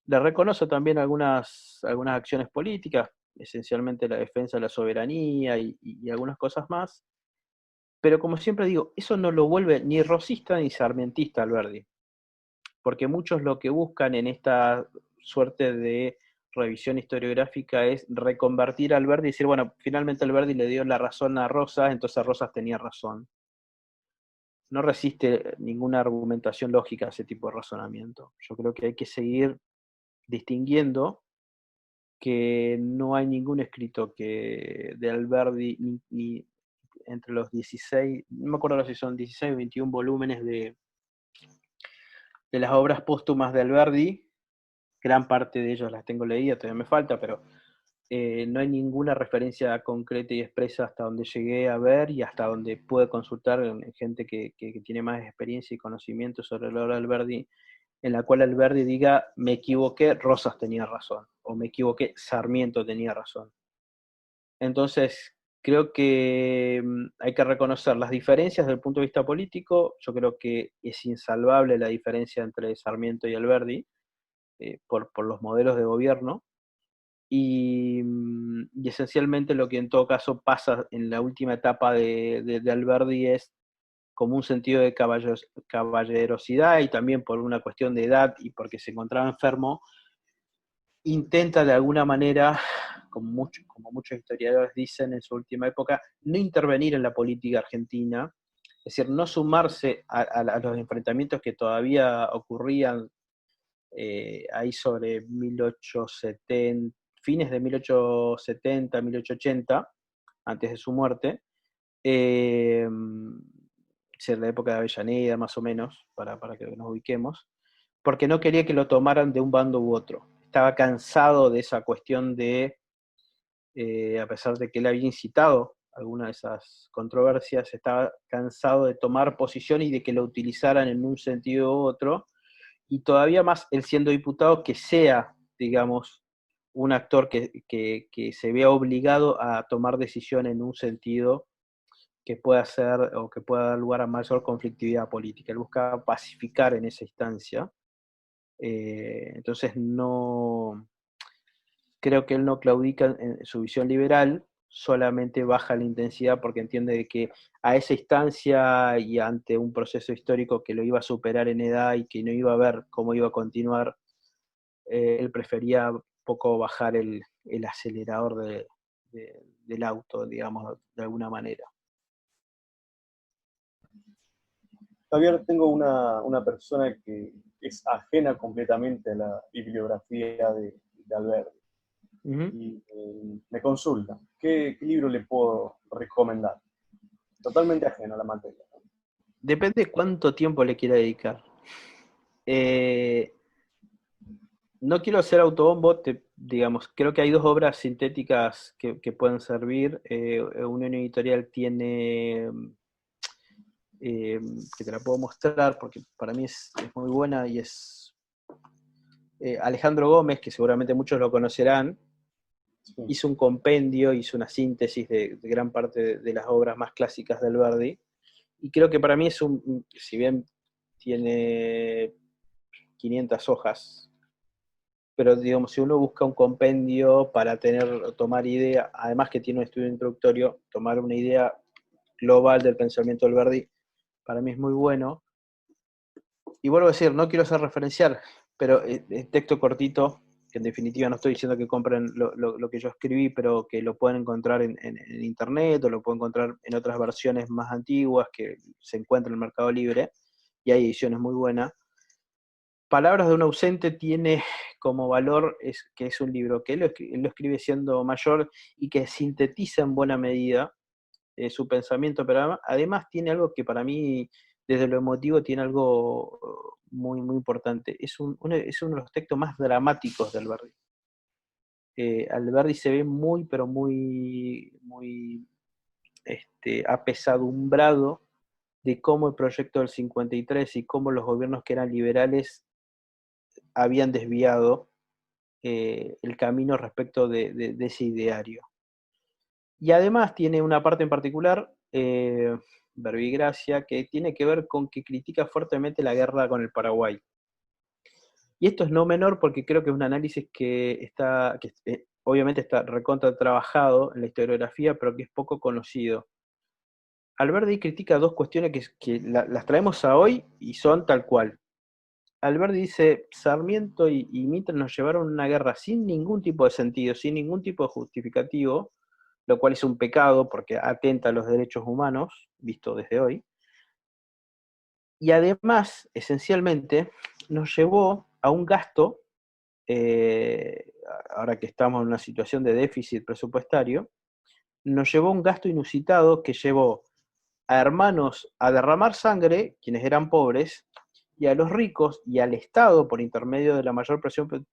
le reconoce también algunas acciones políticas, esencialmente la defensa de la soberanía y algunas cosas más, pero como siempre digo, eso no lo vuelve ni rosista ni sarmientista Alberdi, porque muchos lo que buscan en esta suerte de revisión historiográfica es reconvertir a Alberdi y decir, bueno, finalmente Alberdi le dio la razón a Rosas, entonces Rosas tenía razón. No resiste ninguna argumentación lógica a ese tipo de razonamiento. Yo creo que hay que seguir distinguiendo que no hay ningún escrito que de Alberdi, ni entre los 16, no me acuerdo si son 16 o 21 volúmenes de las obras póstumas de Alberdi, gran parte de ellas las tengo leídas, todavía me falta, pero no hay ninguna referencia concreta y expresa hasta donde llegué a ver y hasta donde pude consultar en gente que tiene más experiencia y conocimiento sobre la obra de Alberdi, en la cual Alberdi diga, me equivoqué, Rosas tenía razón, o me equivoqué, Sarmiento tenía razón. Entonces, creo que hay que reconocer las diferencias desde el punto de vista político. Yo creo que es insalvable la diferencia entre Sarmiento y Alberdi por los modelos de gobierno. Y esencialmente lo que en todo caso pasa en la última etapa de Alberdi es como un sentido de caballerosidad y también por una cuestión de edad y porque se encontraba enfermo, intenta de alguna manera, como muchos historiadores dicen en su última época, no intervenir en la política argentina, es decir, no sumarse a los enfrentamientos que todavía ocurrían ahí sobre 1870, fines de 1870, 1880, antes de su muerte, la época de Avellaneda más o menos, para que nos ubiquemos, porque no quería que lo tomaran de un bando u otro. Estaba cansado de esa cuestión de, a pesar de que él había incitado alguna de esas controversias, estaba cansado de tomar posición y de que lo utilizaran en un sentido u otro, y todavía más él siendo diputado, que sea, digamos, un actor que se vea obligado a tomar decisión en un sentido que pueda ser o que pueda dar lugar a mayor conflictividad política. Él busca pacificar en esa instancia. Entonces no creo que él no claudica en su visión liberal, solamente baja la intensidad porque entiende que a esa instancia y ante un proceso histórico que lo iba a superar en edad y que no iba a ver cómo iba a continuar, él prefería un poco bajar el acelerador del auto, digamos, de alguna manera. Javier, tengo una persona que es ajena completamente a la bibliografía de Alberti. Y me consulta, ¿qué libro le puedo recomendar? Totalmente ajeno a la materia. Depende de cuánto tiempo le quiera dedicar. No quiero hacer autobombo, digamos, creo que hay dos obras sintéticas que pueden servir. Unión Editorial tiene, que te la puedo mostrar porque para mí es muy buena, y es Alejandro Gómez, que seguramente muchos lo conocerán. Sí. Hizo un compendio, hizo una síntesis de gran parte de las obras más clásicas de Alberdi, y creo que para mí es si bien tiene 500 hojas, pero digamos, si uno busca un compendio para tomar idea, además que tiene un estudio introductorio, tomar una idea global del pensamiento de Alberdi, para mí es muy bueno. Y vuelvo a decir, no quiero hacer referenciar, pero el texto cortito, que en definitiva no estoy diciendo que compren lo que yo escribí, pero que lo pueden encontrar en internet, o lo pueden encontrar en otras versiones más antiguas que se encuentran en el Mercado Libre, y hay ediciones muy buenas. Palabras de un ausente tiene como valor que es un libro que él lo escribe siendo mayor y que sintetiza en buena medida su pensamiento, pero además tiene algo que para mí, desde lo emotivo, tiene algo muy, muy importante. Es uno de los textos más dramáticos de Alberdi. Alberdi se ve muy, pero muy, muy apesadumbrado de cómo el proyecto del 53 y cómo los gobiernos que eran liberales habían desviado el camino respecto de ese ideario. Y además tiene una parte en particular, Verbigracia, que tiene que ver con que critica fuertemente la guerra con el Paraguay. Y esto es no menor porque creo que es un análisis que obviamente está recontra trabajado en la historiografía, pero que es poco conocido. Alberdi critica dos cuestiones que las traemos a hoy y son tal cual. Alberdi dice, Sarmiento y Mitre nos llevaron a una guerra sin ningún tipo de sentido, sin ningún tipo de justificativo, lo cual es un pecado porque atenta a los derechos humanos, visto desde hoy. Y además, esencialmente, nos llevó a un gasto, ahora que estamos en una situación de déficit presupuestario, nos llevó a un gasto inusitado que llevó a hermanos a derramar sangre, quienes eran pobres, y a los ricos y al Estado, por intermedio de la mayor presión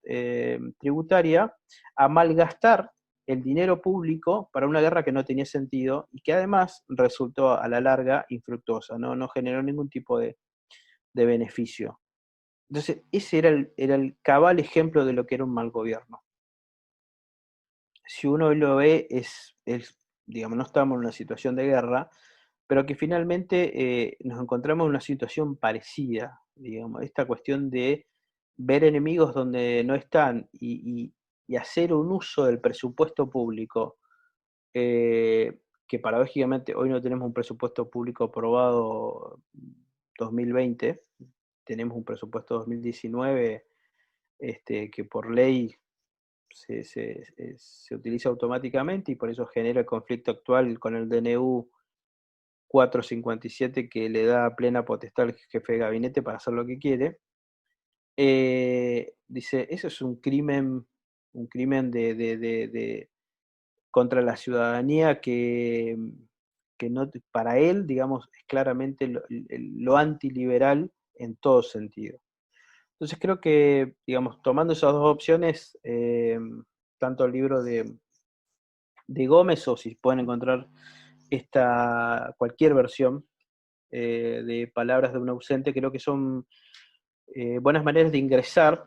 tributaria, a malgastar el dinero público para una guerra que no tenía sentido y que además resultó a la larga infructuosa, no generó ningún tipo de beneficio. Entonces, ese era el cabal ejemplo de lo que era un mal gobierno. Si uno lo ve, digamos, no estamos en una situación de guerra, pero que finalmente nos encontramos en una situación parecida, digamos, esta cuestión de ver enemigos donde no están y hacer un uso del presupuesto público, que paradójicamente hoy no tenemos un presupuesto público aprobado 2020, tenemos un presupuesto 2019 que por ley se utiliza automáticamente, y por eso genera el conflicto actual con el DNU 457, que le da plena potestad al jefe de gabinete para hacer lo que quiere. Dice, eso es un crimen contra la ciudadanía que no, para él, digamos, es claramente lo antiliberal en todo sentido. Entonces creo que, digamos, tomando esas dos opciones, tanto el libro de Gómez, o si pueden encontrar cualquier versión de Palabras de un ausente, creo que son buenas maneras de ingresar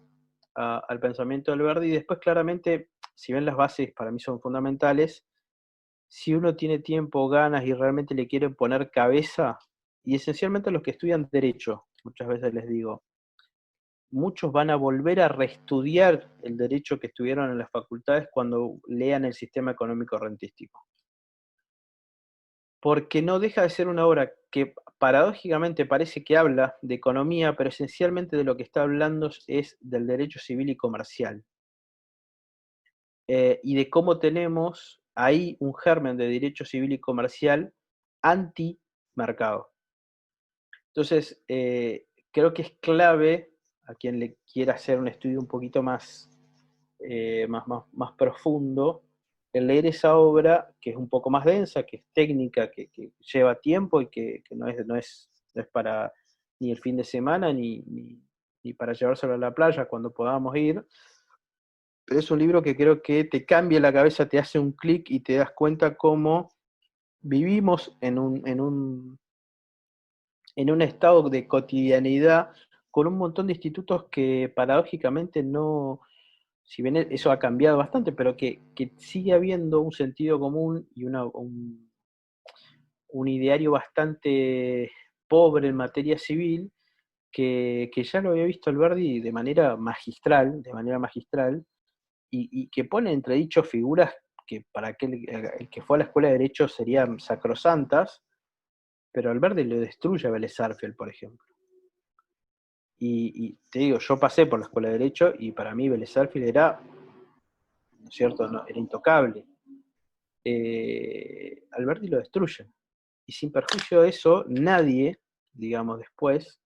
al pensamiento de Alberdi. Y después, claramente, si bien las bases para mí son fundamentales, si uno tiene tiempo, ganas y realmente le quiere poner cabeza, y esencialmente los que estudian Derecho, muchas veces les digo, muchos van a volver a reestudiar el derecho que estudiaron en las facultades cuando lean el sistema económico rentístico. Porque no deja de ser una obra que paradójicamente parece que habla de economía, pero esencialmente de lo que está hablando es del derecho civil y comercial. Y de cómo tenemos ahí un germen de derecho civil y comercial anti-mercado. Entonces, creo que es clave a quien le quiera hacer un estudio un poquito más profundo, el leer esa obra, que es un poco más densa, que es técnica, que lleva tiempo y que no es para ni el fin de semana ni para llevárselo a la playa cuando podamos ir, pero es un libro que creo que te cambia la cabeza, te hace un clic y te das cuenta cómo vivimos en un estado de cotidianidad con un montón de institutos que paradójicamente no, si bien eso ha cambiado bastante, pero que sigue habiendo un sentido común y un ideario bastante pobre en materia civil, que ya lo había visto Alberdi de manera magistral, y que pone entredicho figuras que para el que fue a la escuela de Derecho serían sacrosantas, pero Alberdi le destruye a Vélez Sarsfield, por ejemplo. Y te digo, yo pasé por la escuela de Derecho y para mí Vélez Sarsfield era, ¿no es cierto?, no, era intocable. Alberti lo destruye. Y sin perjuicio de eso, nadie, digamos después,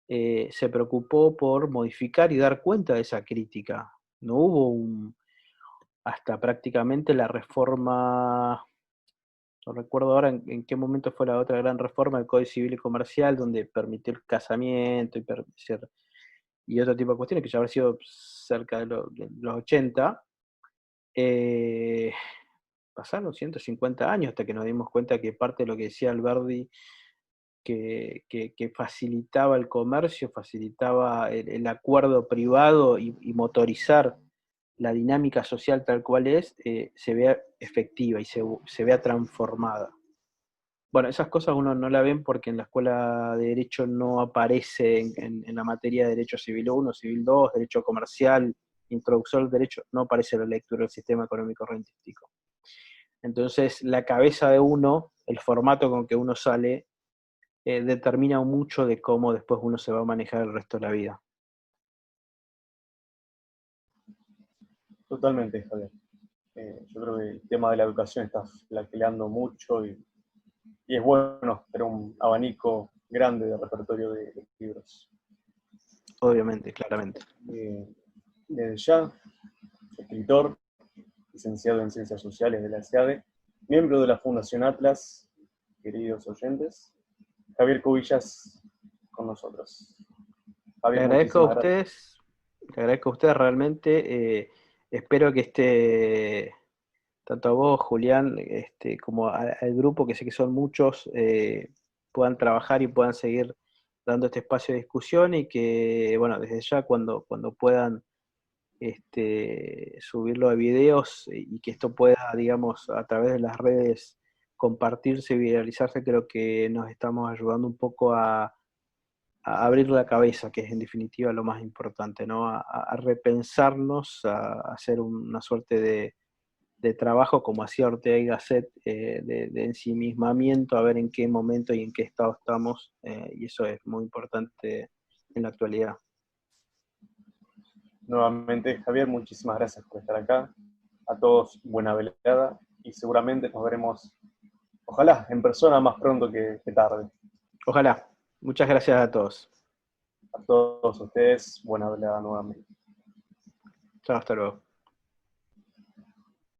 se preocupó por modificar y dar cuenta de esa crítica. No hubo hasta prácticamente la reforma, no recuerdo ahora en qué momento fue la otra gran reforma del Código Civil y Comercial, donde permitió el casamiento y otro tipo de cuestiones, que ya habrá sido cerca de los 80, pasaron 150 años hasta que nos dimos cuenta que parte de lo que decía Alberdi, que facilitaba el comercio, facilitaba el acuerdo privado y motorizar la dinámica social tal cual es, se vea efectiva y se vea transformada. Bueno, esas cosas uno no la ven porque en la escuela de Derecho no aparece en la materia de Derecho Civil 1, Civil 2, Derecho Comercial, Introducción al Derecho, no aparece la lectura del sistema económico rentístico. Entonces, la cabeza de uno, el formato con que uno sale, determina mucho de cómo después uno se va a manejar el resto de la vida. Totalmente, Javier. Yo creo que el tema de la educación está flaqueando mucho y es bueno tener un abanico grande de repertorio de libros. Obviamente, claramente. Desde ya, escritor, licenciado en Ciencias Sociales de la SEADE, miembro de la Fundación Atlas, queridos oyentes, Javier Cubillas con nosotros. Javier, Le agradezco a ustedes realmente. Espero que tanto a vos, Julián, como al grupo, que sé que son muchos, puedan trabajar y puedan seguir dando este espacio de discusión y que, bueno, desde ya cuando puedan subirlo a videos y que esto pueda, digamos, a través de las redes compartirse y viralizarse, creo que nos estamos ayudando un poco a abrir la cabeza, que es en definitiva lo más importante, ¿no? A repensarnos, a hacer una suerte de trabajo como hacía Ortega y Gasset, de ensimismamiento, a ver en qué momento y en qué estado estamos, y eso es muy importante en la actualidad. Nuevamente, Javier, muchísimas gracias por estar acá. A todos, buena velada y seguramente nos veremos, ojalá, en persona más pronto que tarde. Ojalá. Muchas gracias a todos. A todos ustedes, buena velada nuevamente. Chao, hasta luego.